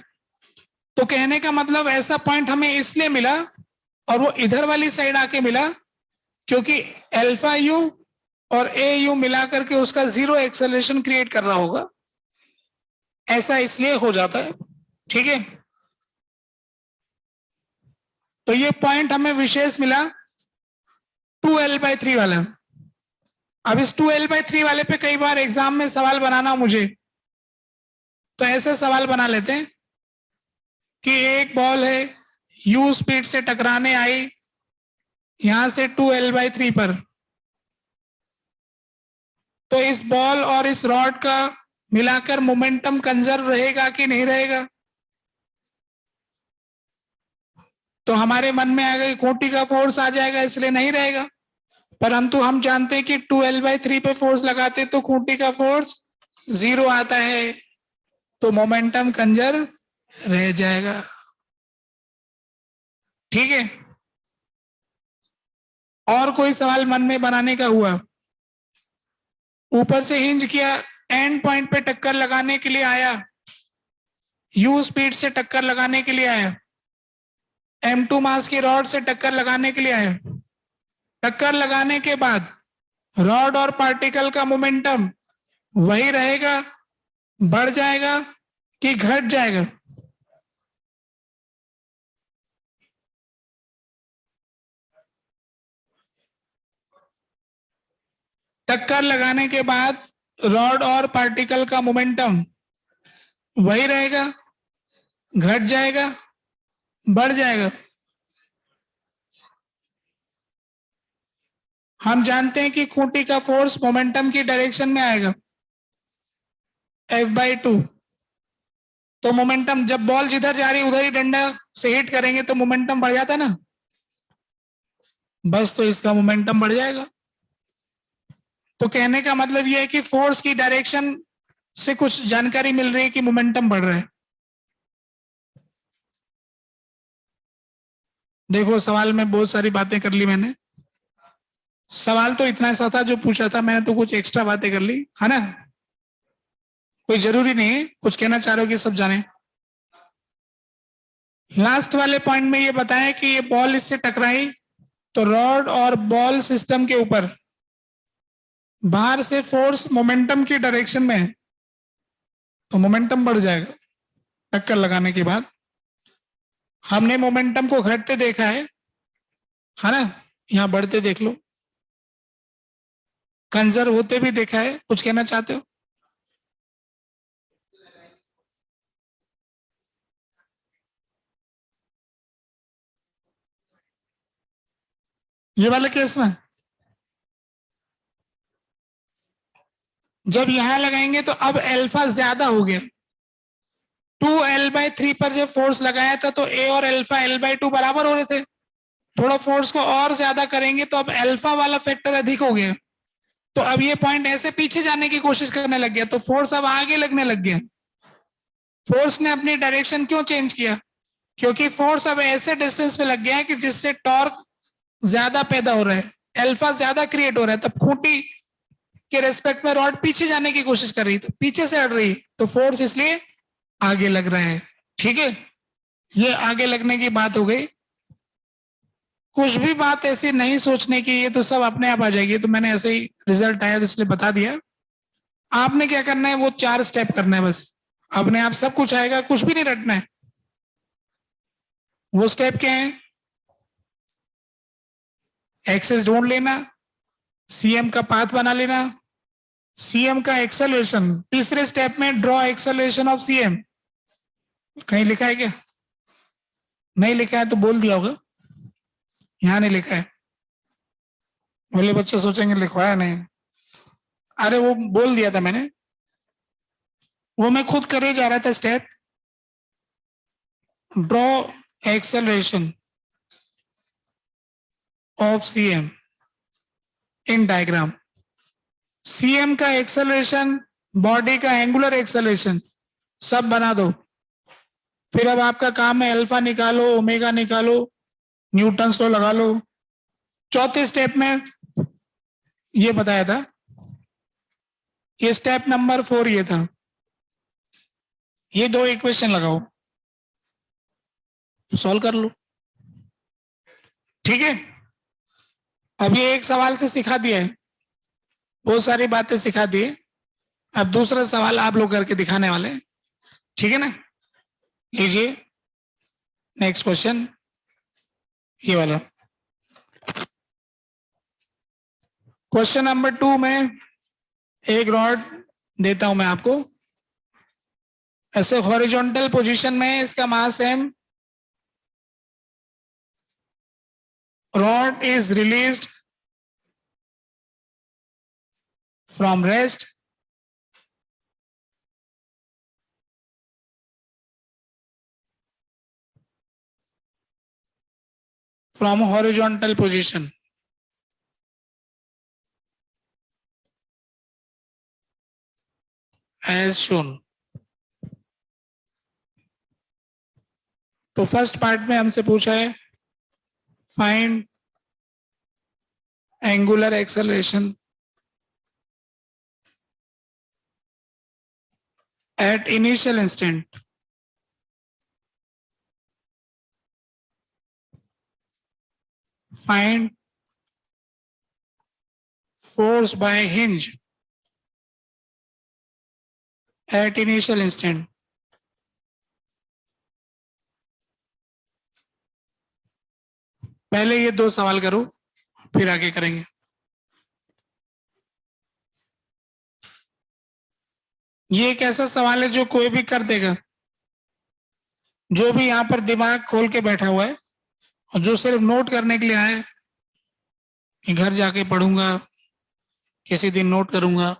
तो कहने का मतलब ऐसा पॉइंट हमें इसलिए मिला और वो इधर वाली साइड आके मिला क्योंकि अल्फा यू और ए यू मिला करके उसका 0 एक्सेलरेशन क्रिएट कर रहा होगा, ऐसा इसलिए हो जाता है। ठीक है, तो ये पॉइंट हमें विशेष मिला 2L/3 वाला। अब इस 2L/3 वाले पे कई बार एग्जाम में सवाल बनाना मुझे, तो ऐसे सवाल बना लेते हैं कि एक बॉल है, u स्पीड से टकराने आई यहां से 2L/3 पर, तो इस बॉल और इस रॉड का मिलाकर मोमेंटम कंजर्व रहेगा कि नहीं रहेगा? तो हमारे मन में आएगा कि खूंटी का फोर्स आ जाएगा, इसलिए नहीं रहेगा। परंतु हम जानते हैं कि 2L/3 पे फोर्स लगाते तो खूंटी का फोर्स 0 आता है, तो मोमेंटम कंजर्व रह जाएगा। ठीक है, और कोई सवाल मन में बनाने का हुआ? ऊपर से हिंज किया, एंड पॉइंट पे टक्कर लगाने के लिए आया, u स्पीड से टक्कर लगाने के लिए आया, m2 मास की रॉड से टक्कर लगाने के लिए आया। टक्कर लगाने के बाद रॉड और पार्टिकल का मोमेंटम वही रहेगा, बढ़ जाएगा कि घट जाएगा? टक्कर लगाने के बाद रॉड और पार्टिकल का मोमेंटम वही रहेगा, घट जाएगा, बढ़ जाएगा? हम जानते हैं कि खूंटी का फोर्स मोमेंटम की डायरेक्शन में आएगा, F/2। तो मोमेंटम, जब बॉल जिधर जा रही है उधर ही डंडा से हिट करेंगे तो मोमेंटम बढ़ जाता है ना, बस तो इसका मोमेंटम बढ़ जाएगा। तो कहने का मतलब यह है कि फोर्स की डायरेक्शन से कुछ जानकारी मिल रही है कि मोमेंटम बढ़ रहा है। देखो, सवाल में बहुत सारी बातें कर ली मैंने। सवाल तो इतना सा था जो पूछा था मैंने, तो कुछ एक्स्ट्रा बातें कर ली है ना। कोई जरूरी नहीं है, कुछ कहना चाह रहे हो कि सब जाने। लास्ट वाले पॉइंट में ये बताया कि ये बॉल इससे टकराई तो रॉड और बॉल सिस्टम के ऊपर बाहर से फोर्स मोमेंटम की डायरेक्शन में है, तो मोमेंटम बढ़ जाएगा। टक्कर लगाने के बाद हमने मोमेंटम को घटते देखा है ना, यहां बढ़ते देख लो, कंजर्व होते भी देखा है। कुछ कहना चाहते हो? ये वाले केस में जब यहां लगाएंगे तो अब अल्फा ज्यादा हो गया। 2L/3 पर जब फोर्स लगाया था तो ए और अल्फा L/2 बराबर हो रहे थे। थोड़ा फोर्स को और ज्यादा करेंगे तो अब अल्फा वाला फैक्टर अधिक हो गया, तो अब ये पॉइंट ऐसे पीछे जाने की कोशिश करने लग गया, तो फोर्स अब आगे लगने लग गया। फोर्स ने अपनी डायरेक्शन क्यों चेंज किया? क्योंकि फोर्स अब ऐसे डिस्टेंस पे लग गया है कि जिससे टॉर्क ज्यादा पैदा हो रहा है, अल्फा ज्यादा क्रिएट हो रहा है। तब खूंटी के रेस्पेक्ट में रॉड पीछे जाने की कोशिश कर रही है, तो पीछे से हट रही है, तो फोर्स इसलिए आगे लग रहा है। ठीक है, ये आगे लगने की बात हो गई। कुछ भी बात ऐसी नहीं सोचने की, ये तो सब अपने आप आ जाएगी। तो मैंने ऐसे ही रिजल्ट आया तो इसलिए बता दिया। आपने क्या करना है, वो 4 स्टेप करना है बस, अपने आप सब कुछ आएगा, कुछ भी नहीं रटना है। वो स्टेप क्या है? एक्सेस ढूंढ लेना, सीएम का पाथ बना लेना, सीएम का एक्सेलरेशन। तीसरे स्टेप में ड्रॉ एक्सेलरेशन ऑफ सीएम। कहीं लिखा है क्या? नहीं लिखा है तो बोल दिया होगा, यहां नहीं लिखा है। बोले बच्चे सोचेंगे लिखवाया नहीं। अरे वो बोल दिया था मैंने, वो मैं खुद करे जा रहा था। Step draw acceleration of CM in diagram. CM का एक्सेलरेशन, बॉडी का एंगुलर एक्सेलरेशन सब बना दो। फिर अब आपका काम है अल्फा निकालो, ओमेगा निकालो, न्यूटन्स लॉ लगा लो। चौथे स्टेप में ये बताया था, ये स्टेप नंबर 4 ये था, ये 2 इक्वेशन लगाओ, सॉल्व कर लो। ठीक है, अब ये एक सवाल से सिखा दिया है, बहुत सारी बातें सिखा दी। अब दूसरा सवाल आप लोग करके दिखाने वाले। ठीक है ना, लीजिए नेक्स्ट क्वेश्चन, ये वाला क्वेश्चन नंबर 2 में एक रॉड देता हूं मैं आपको, ऐसे हॉरिजॉन्टल पोजीशन में इसका मास m, rod is released from rest from horizontal position as shown. तो फर्स्ट पार्ट में हमसे पूछा है find angular acceleration at initial instant. Find force by hinge at initial instant. पहले ये दो सवाल करो फिर आगे करेंगे। ये एक ऐसा सवाल है जो कोई भी कर देगा, जो भी यहाँ पर दिमाग खोल के बैठा हुआ है और जो सिर्फ नोट करने के लिए आया है कि घर जाके पढ़ूंगा, किसी दिन नोट करूंगा।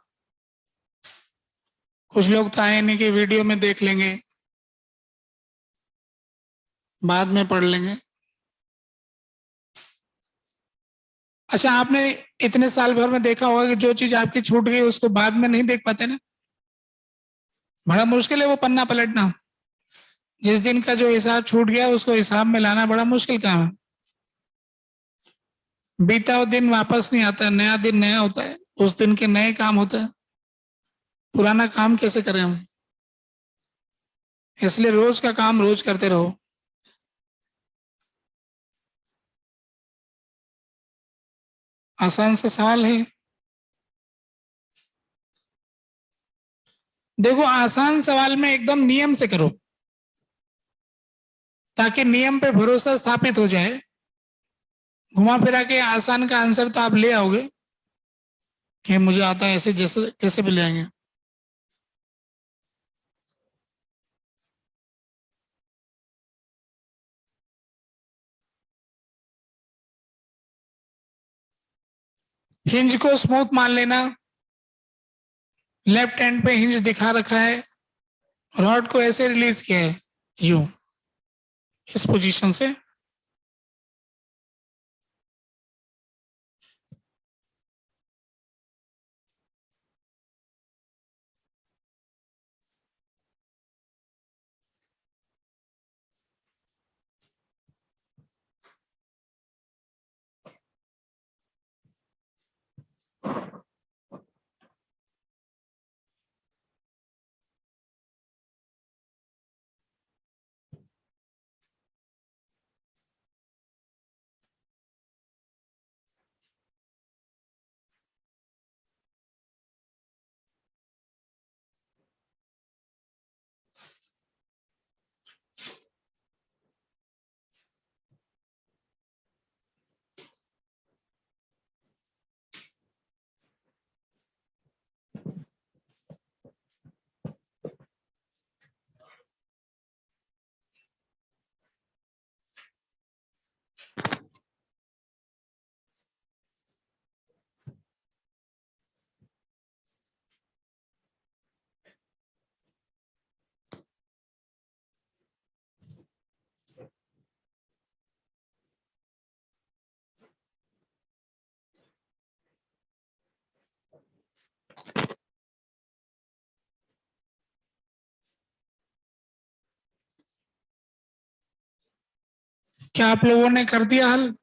कुछ लोग तो आए नहीं कि वीडियो में देख लेंगे, बाद में पढ़ लेंगे। अच्छा, आपने इतने साल भर में देखा होगा कि जो चीज आपकी छूट गई उसको बाद में नहीं देख पाते ना, बड़ा मुश्किल है वो पन्ना पलटना। जिस दिन का जो हिसाब छूट गया उसको हिसाब में लाना बड़ा मुश्किल काम है। बीता हुआ दिन वापस नहीं आता, नया दिन नया होता है, उस दिन के नए काम होते हैं। पुराना काम कैसे करें हम? इसलिए रोज का काम रोज करते रहो। आसान सा सवाल है। देखो, आसान सवाल में एकदम नियम से करो ताकि नियम पे भरोसा स्थापित हो जाए। घुमा फिरा के आसान का आंसर तो आप ले आओगे कि मुझे आता है, ऐसे जैसे कैसे भी ले आएंगे। हिंज को स्मूथ मान लेना। लेफ्ट हैंड पे हिंज दिखा रखा है, रॉड को ऐसे रिलीज किया है, यूं, इस पोजीशन से। क्या आप लोगों ने कर दिया हल?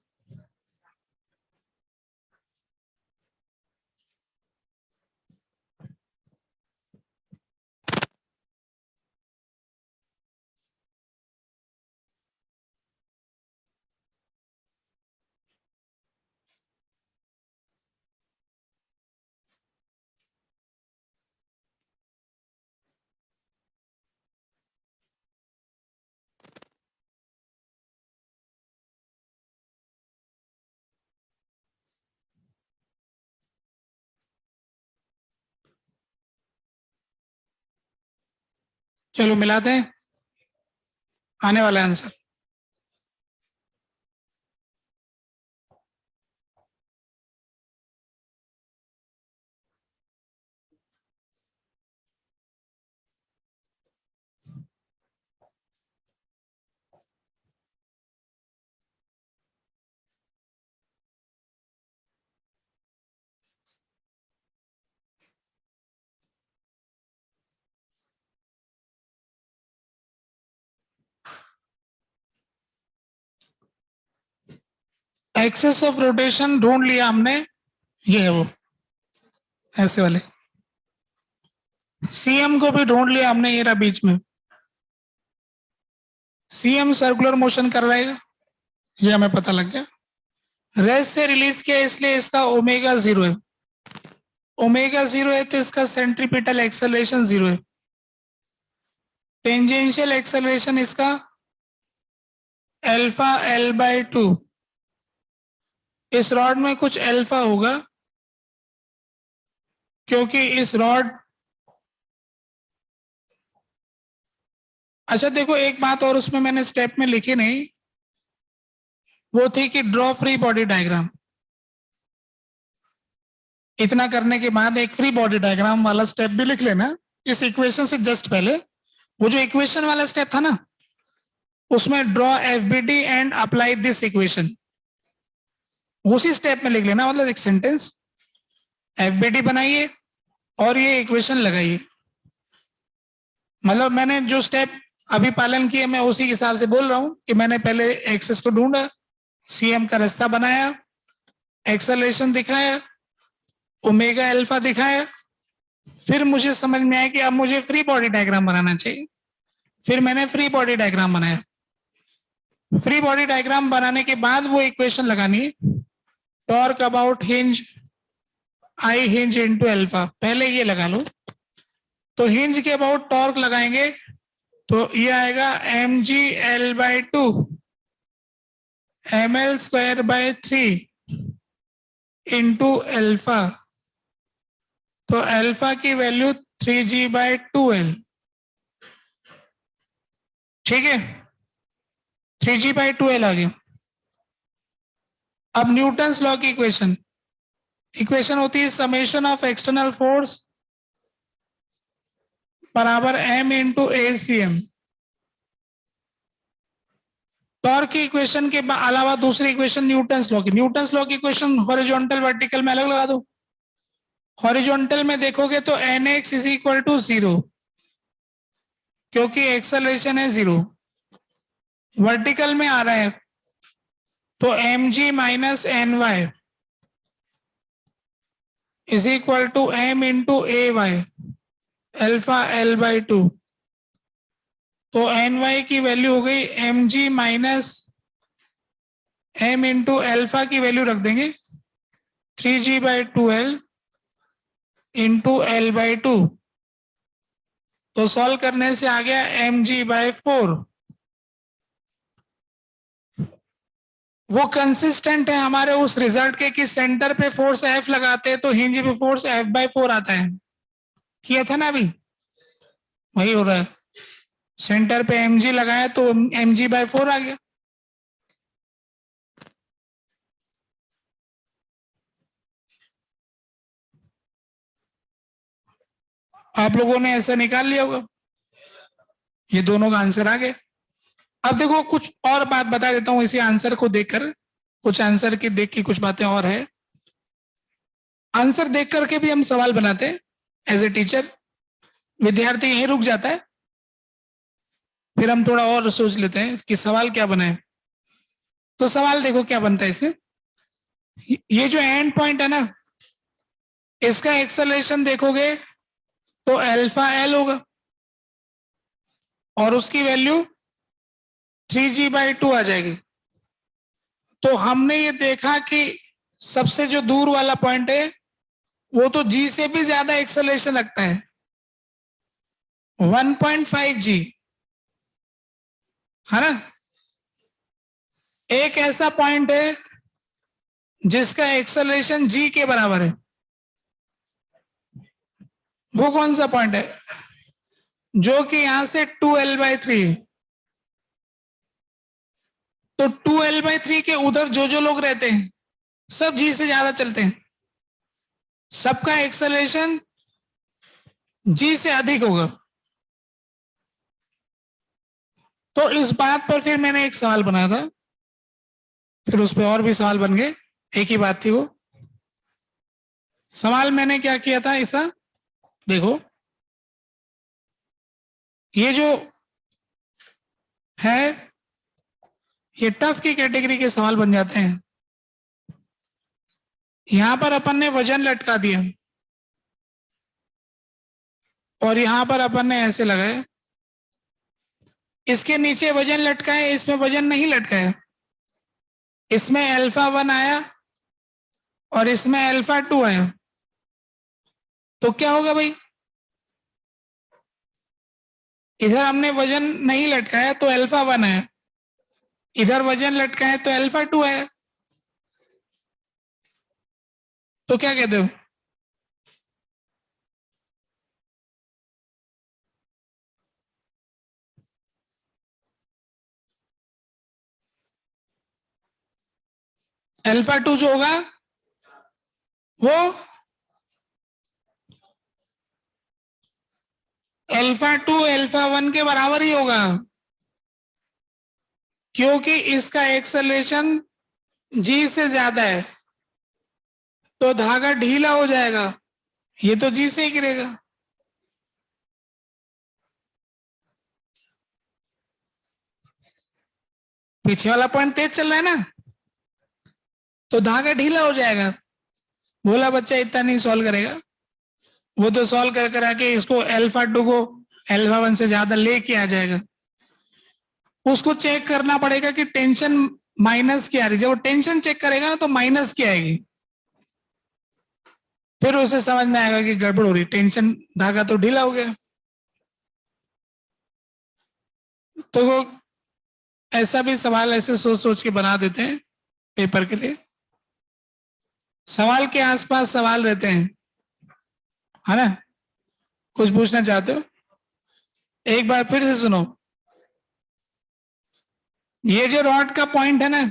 चलो मिलाते हैं आने वाला आंसर। एक्सेस ऑफ रोटेशन ढूंढ लिया हमने, ये है वो ऐसे वाले। सीएम को भी ढूंढ लिया हमने, ये रहा बीच में। सीएम सर्कुलर मोशन कर रहेगा, ये हमें पता लग गया। रेस्ट से रिलीज किया इसलिए इसका ओमेगा 0 है। ओमेगा 0 है तो इसका सेंट्रीपिटल एक्सेलरेशन 0 है। टेंजेंशियल एक्सेलरेशन इसका अल्फा L/2। इस रॉड में कुछ अल्फा होगा क्योंकि इस रॉड, अच्छा देखो एक बात और उसमें मैंने स्टेप में लिखी नहीं, वो थी कि ड्रॉ फ्री बॉडी डायग्राम। इतना करने के बाद एक फ्री बॉडी डायग्राम वाला स्टेप भी लिख लेना इस इक्वेशन से जस्ट पहले। वो जो इक्वेशन वाला स्टेप था ना, उसमें draw FBD and apply this equation, उसी स्टेप में लिख लेना, मतलब एक सेंटेंस एफबीडी बनाइए और ये इक्वेशन लगाइए। मतलब मैंने जो स्टेप अभी पालन किए मैं उसी हिसाब से बोल रहा हूं कि मैंने पहले एक्सेस को ढूंढा, सीएम का रास्ता बनाया, एक्सेलरेशन दिखाया, ओमेगा अल्फा दिखाया, फिर मुझे समझ में आया कि अब मुझे फ्री बॉडी डायग्राम बनाना चाहिए। फिर मैंने फ्री बॉडी डायग्राम बनाया। फ्री बॉडी डायग्राम बनाने के बाद वो इक्वेशन लगानी है, torque about hinge I hinge into alpha, पहले ये लगा लो। तो हिंज के अबाउट टॉर्क लगाएंगे तो ये आएगा mg/L/2 ml² इंटू अल्फा। तो अल्फा की वैल्यू 3g/2l, ठीक है, 3g/2l आ गया। अब न्यूटन्स लॉ की इक्वेशन होती है समेशन ऑफ एक्सटर्नल फोर्स बराबर m इंटू ACM। टॉर्क की इक्वेशन के अलावा दूसरी इक्वेशन न्यूटन्स लॉ की इक्वेशन हॉरिजॉन्टल वर्टिकल में अलग लगा दो। हॉरिजॉन्टल में देखोगे तो nx इज इक्वल टू 0 क्योंकि एक्सेलरेशन है 0। वर्टिकल में आ रहा है तो mg minus ny is equal to m into ay alpha L/2। तो ny की वैल्यू हो गई mg minus m into alpha की वैल्यू रख देंगे 3g/2l इंटू L/2। तो सॉल्व करने से आ गया mg/4। वो कंसिस्टेंट है हमारे उस रिजल्ट के कि सेंटर पे फोर्स F लगाते हैं तो हिंज पे फोर्स F/4 आता है। किया था ना अभी, वही हो रहा है। सेंटर पे mg लगाया तो mg/4 आ गया। आप लोगों ने ऐसा निकाल लिया होगा, ये दोनों का आंसर आ गया। अब देखो कुछ और बात बता देता हूं इसी आंसर को देखकर, कुछ आंसर की देख की कुछ बातें और है। आंसर देख करके भी हम सवाल बनाते हैं एज ए टीचर, विद्यार्थी यहीं रुक जाता है, फिर हम थोड़ा और सोच लेते हैं कि सवाल क्या बनाए। तो सवाल देखो क्या बनता है इसमें, ये जो एंड पॉइंट है ना, इसका एक्सेलरेशन देखोगे तो अल्फा L होगा और उसकी वैल्यू 3g/2 आ जाएगी। तो हमने ये देखा कि सबसे जो दूर वाला पॉइंट है वो तो g से भी ज्यादा एक्सेलरेशन लगता है, 1.5g, है ना। एक ऐसा पॉइंट है जिसका एक्सेलरेशन g के बराबर है, वो कौन सा पॉइंट है? जो कि यहां से 2L/3, तो 2L/3 के उधर जो जो लोग रहते हैं सब जी से ज्यादा चलते हैं, सबका एक्सेलरेशन जी से अधिक होगा। तो इस बात पर फिर मैंने एक सवाल बनाया था, फिर उस पर और भी सवाल बन गए, एक ही बात थी वो। सवाल मैंने क्या किया था ऐसा, देखो ये जो है ये टफ की कैटेगरी के सवाल बन जाते हैं। यहां पर अपन ने वजन लटका दिया और यहां पर अपन ने ऐसे लगाया, इसके नीचे वजन लटकाए, इसमें वजन नहीं लटकाया, इसमें α1 आया और इसमें α2 आया, तो क्या होगा भाई, इधर हमने वजन नहीं लटकाया तो α1 आया, इधर वजन लटकाया तो α2 आया, तो क्या कहते हो? α2 जो होगा वो α2 α1 के बराबर ही होगा, क्योंकि इसका एक्सेलरेशन जी से ज्यादा है, तो धागा ढीला हो जाएगा, ये तो जी से ही गिरेगा। पीछे वाला पॉइंट तेज चल रहा है ना, तो धागा ढीला हो जाएगा। भोला बच्चा इतना नहीं सॉल्व करेगा, वो तो सॉल्व कर कर आके इसको α2 को α1 से ज्यादा लेके आ जाएगा। उसको चेक करना पड़ेगा कि टेंशन माइनस क्या आ रही है, जब वो टेंशन चेक करेगा ना तो माइनस क्या आएगी, फिर उसे समझ में आएगा कि गड़बड़ हो रही, टेंशन धागा तो ढीला हो गया। तो वो ऐसा भी सवाल ऐसे सोच सोच के बना देते हैं पेपर के लिए, सवाल के आसपास सवाल रहते हैं, है ना? कुछ पूछना चाहते हो? एक बार फिर से सुनो, ये जो रॉड का पॉइंट है ना,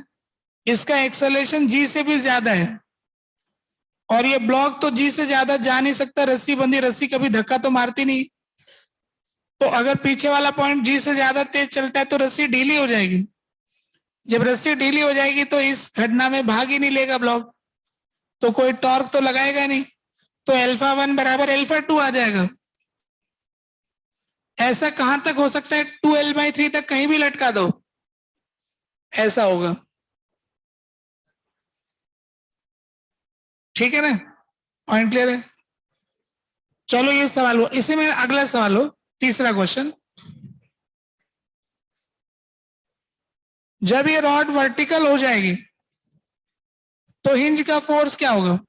इसका एक्सेलरेशन जी से भी ज्यादा है, और ये ब्लॉक तो जी से ज्यादा जा नहीं सकता, रस्सी बंधी, रस्सी कभी धक्का तो मारती नहीं, तो अगर पीछे वाला पॉइंट जी से ज्यादा तेज चलता है तो रस्सी ढीली हो जाएगी, जब रस्सी ढीली हो जाएगी तो इस घटना में भाग ही नहीं लेगा ब्लॉक, तो कोई टॉर्क तो लगाएगा नहीं, तो α1 बराबर α2 आ जाएगा। ऐसा कहां तक हो सकता है, 2L/3 तक कहीं भी लटका दो ऐसा होगा, ठीक है ना? पॉइंट क्लियर है? चलो ये सवाल हो, इसी में अगला सवाल हो, तीसरा क्वेश्चन, जब ये रॉड वर्टिकल हो जाएगी तो हिंज का फोर्स क्या होगा?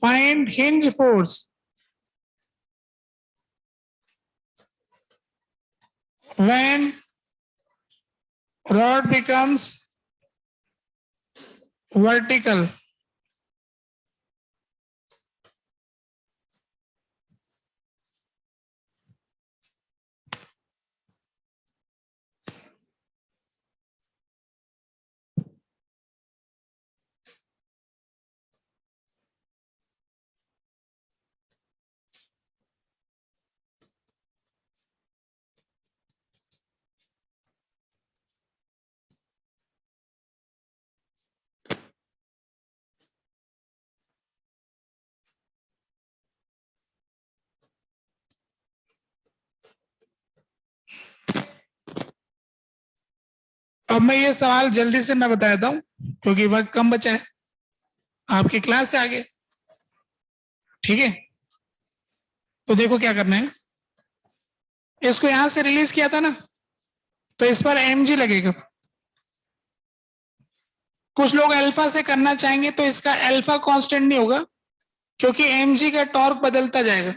Find hinge force when rod becomes vertical. अब मैं ये सवाल जल्दी से मैं बता देता हूं क्योंकि वक्त कम बचा है, आपकी क्लास से आगे, ठीक है? तो देखो क्या करना है, इसको यहां से रिलीज किया था ना, तो इस पर mg लगेगा, कुछ लोग अल्फा से करना चाहेंगे तो इसका अल्फा कांस्टेंट नहीं होगा क्योंकि mg का टॉर्क बदलता जाएगा,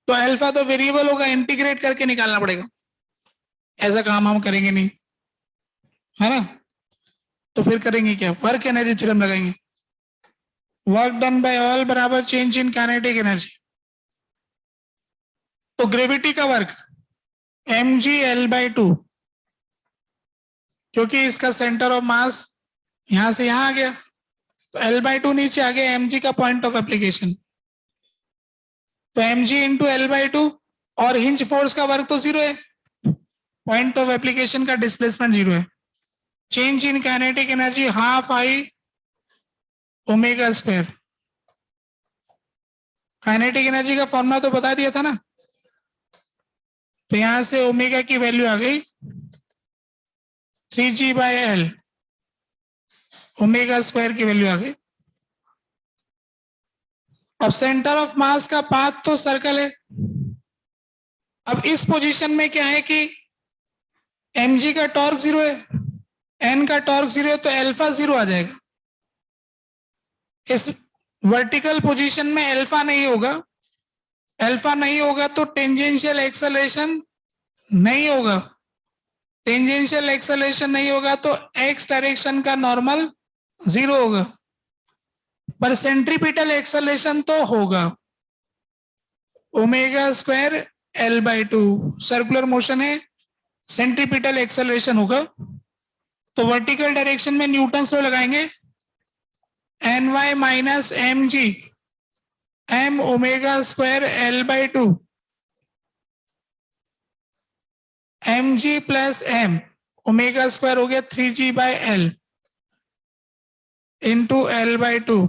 तो अल्फा तो वेरिएबल होगा, इंटीग्रेट करके निकालना पड़ेगा, ऐसा काम हम करेंगे नहीं। है ना। तो फिर करेंगे क्या, वर्क एनर्जी थ्योरम लगाएंगे। वर्क डन बाय ऑल बराबर चेंज इन काइनेटिक एनर्जी। तो ग्रेविटी का वर्क mg/L/2, क्योंकि इसका सेंटर ऑफ मास यहां से यहां आ गया, तो L/2 नीचे आ गया, mg का पॉइंट ऑफ एप्लीकेशन, तो mg/L/2, और हिंज फोर्स का वर्क तो जीरो है, पॉइंट ऑफ एप्लीकेशन का डिस्प्लेसमेंट जीरो है। Change in kinetic energy half I omega square. Kinetic energy का फॉर्मूला तो बता दिया था ना, तो यहां से ओमेगा की वैल्यू आ गई 3g/L, ओमेगा स्क्वायर की वैल्यू आ गई। अब सेंटर ऑफ मास का पाथ तो सर्कल है। अब इस पोजीशन में क्या है कि mg का टॉर्क जीरो है, n का टॉर्क जीरो है, तो अल्फा जीरो आ जाएगा। इस वर्टिकल पोजीशन में अल्फा नहीं होगा, अल्फा नहीं होगा तो टेंजेंशियल एक्सेलरेशन नहीं होगा, टेंजेंशियल एक्सेलरेशन नहीं होगा तो एक्स डायरेक्शन का नॉर्मल जीरो होगा, पर सेंट्रीपिटल एक्सेलरेशन तो होगा, omega square L/2। Circular motion है, सेंट्रीपिटल एक्सेलरेशन होगा, तो वर्टिकल डायरेक्शन में न्यूटन्स लॉ लगाएंगे, ny minus mg m omega square L/2, mg plus m omega square हो गया 3g/L इंटू L/2,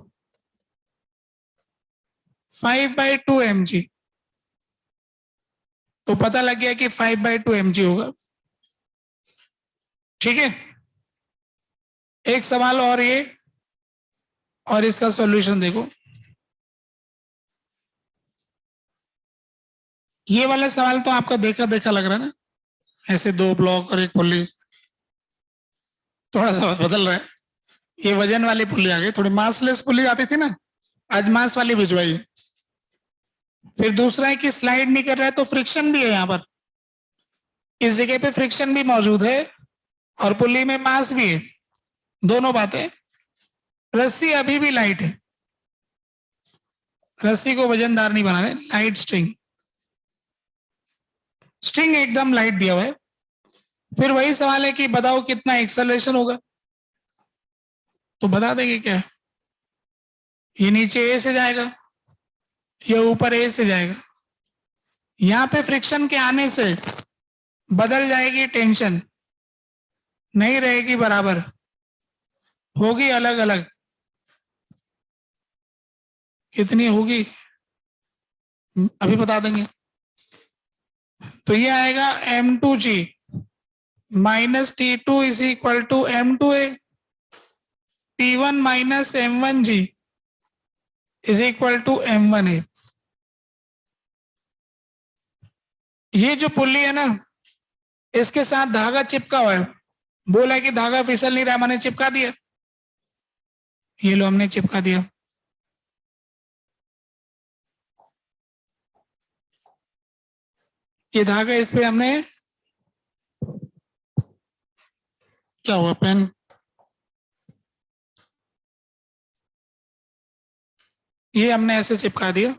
5/2 mg, तो पता लग गया कि 5/2 mg होगा। ठीक है, एक सवाल और ये, और इसका सॉल्यूशन देखो। ये वाला सवाल तो आपका देखा देखा लग रहा है ना, ऐसे दो ब्लॉक और एक पुल्ली, थोड़ा सा बदल रहा है। ये वजन वाली पुल्ली आ गई, थोड़ी मासलेस पुल्ली आती थी ना, आज मास वाली भिजवाई। फिर दूसरा है कि स्लाइड नहीं कर रहा है तो फ्रिक्शन भी है, यहाँ पर इस जगह पे फ्रिक्शन भी मौजूद है और पुल्ली में मास भी है, दोनों बातें। रस्सी अभी भी लाइट है, रस्सी को वजनदार नहीं बना रहे, लाइट स्ट्रिंग, स्ट्रिंग एकदम लाइट दिया हुआ है। फिर वही सवाल है कि बताओ कितना एक्सेलरेशन होगा, तो बता देंगे क्या, ये नीचे ए से जाएगा, ये ऊपर ए से जाएगा, यहां पे फ्रिक्शन के आने से बदल जाएगी टेंशन, नहीं रहेगी बराबर, होगी अलग अलग। कितनी होगी अभी बता देंगे। तो ये आएगा m2g minus T2 is equal to m2a, T1 minus m1g is equal to m1a। ये जो पुल्ली है ना, इसके साथ धागा चिपका हुआ है, बोला कि धागा फिसल नहीं रहा, मैंने चिपका दिया, ये लो हमने चिपका दिया। ये धागा, इस पे हमने, क्या हुआ पेन, ये हमने ऐसे चिपका दिया,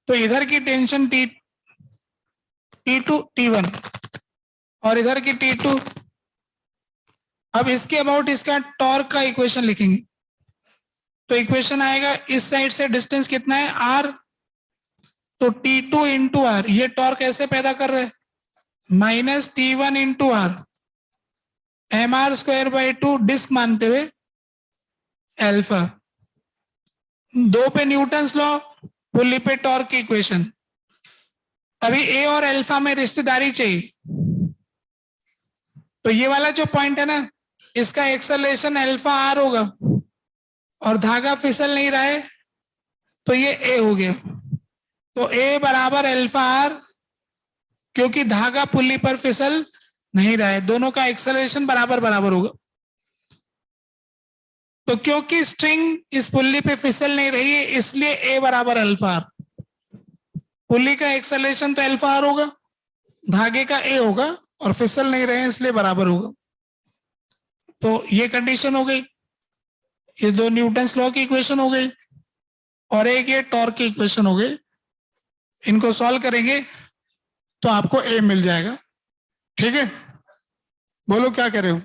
तो इधर की टेंशन T2 T1 और इधर की T2। अब इसके अबाउट इसका टॉर्क का इक्वेशन लिखेंगे, तो इक्वेशन आएगा इस साइड से डिस्टेंस कितना है r, तो T2 इंटू आर, ये टॉर्क ऐसे पैदा कर रहे हैं, minus T1 into are, mr²/2 disc मानते हुए अल्फा, 2 पे न्यूटन्स लॉ, पुल्ली पे टॉर्क की इक्वेशन। अभी ए और अल्फा में रिश्तेदारी चाहिए, तो ये वाला जो पॉइंट है ना, इसका एक्सेलरेशन अल्फा आर होगा और धागा फिसल नहीं रहा है, तो ये ए हो गया, तो ए बराबर अल्फा आर, क्योंकि धागा पुल्ली पर फिसल नहीं रहा है, दोनों का एक्सेलरेशन बराबर बराबर होगा। तो क्योंकि स्ट्रिंग इस पुल्ली पे फिसल नहीं रही है, इसलिए ए बराबर अल्फा आर, पुल्ली का एक्सेलरेशन तो अल्फा आर होगा, धागे का ए होगा, और फिसल नहीं रहे इसलिए बराबर होगा। तो ये कंडीशन हो गई, ये दो न्यूटन्स लॉ की इक्वेशन हो गई और एक ये टॉर्क की इक्वेशन हो गई। इनको सॉल्व करेंगे तो आपको ए मिल जाएगा। ठीक है, बोलो क्या कह रहे हो।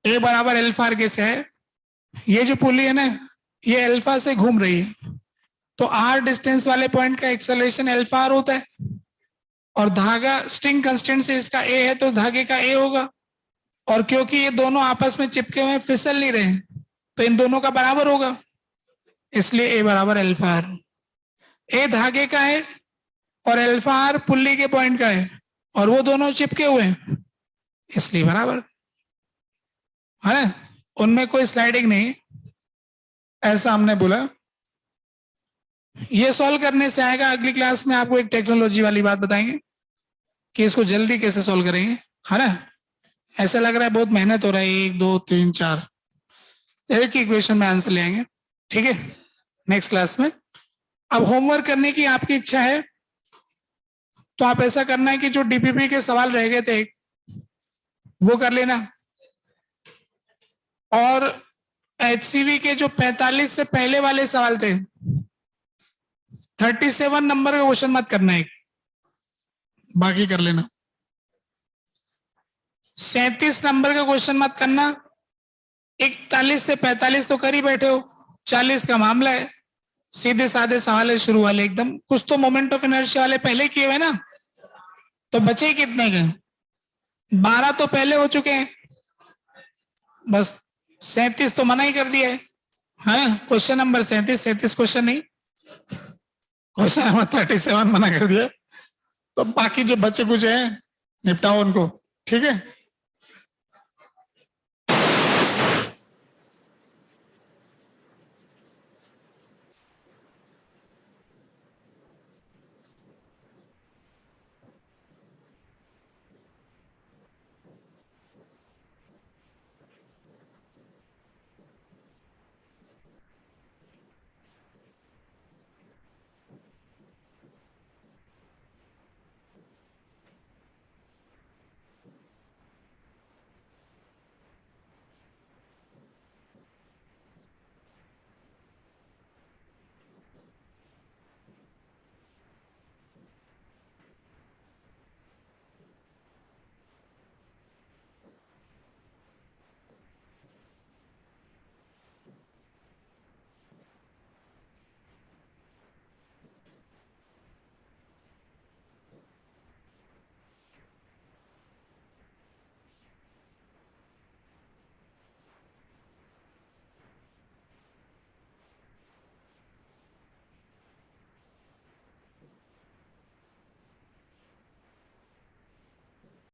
ए बराबर एल्फा आर से है, ये जो पुली है ना ये अल्फा से घूम रही है, तो आर डिस्टेंस वाले पॉइंट का एक्सेलरेशन अल्फा आर होता है, और धागा स्ट्रिंग कंस्टेंट से इसका ए है तो धागे का ए होगा, और क्योंकि ये दोनों आपस में चिपके हुए फिसल नहीं रहे तो इन दोनों का बराबर होगा, इसलिए ए बराबर अल्फा आर। ए धागे का है और अल्फा आर पुल्ली के पॉइंट का है, और वो दोनों चिपके हुए हैं इसलिए बराबर है ना, उनमें कोई स्लाइडिंग नहीं, ऐसा हमने बोला। ये सॉल्व करने से आएगा, अगली क्लास में आपको एक टेक्नोलॉजी वाली बात बताएंगे कि इसको जल्दी कैसे सॉल्व करेंगे, है ना। ऐसा लग रहा है बहुत मेहनत हो रहा है, 1 2 3 4 एक ही इक्वेशन में आंसर ले आएंगे। ठीक है, नेक्स्ट क्लास में। अब होमवर्क करने की आपकी इच्छा है तो आप ऐसा करना है कि जो डीपीपी के सवाल रह गए थे वो कर लेना, और एचसीवी के जो 45 से पहले वाले सवाल थे 37 नंबर का क्वेश्चन मत करना है, बाकी कर लेना। 37 नंबर का क्वेश्चन मत करना, 41 से 45 तो कर ही बैठे हो, 40 का मामला है, सीधे साधे सवाल है शुरू वाले एकदम, कुछ तो मोमेंट ऑफ इनर्शिया वाले पहले किए हुए ना, तो बचे ही कितने के 12 तो पहले हो चुके हैं, बस 37 तो मना ही कर दिया है क्वेश्चन नंबर 37 क्वेश्चन नहीं, क्वेश्चन नंबर 37 मना कर दिया, तो बाकी जो बच्चे कुछ हैं निपटाओ उनको। ठीक है।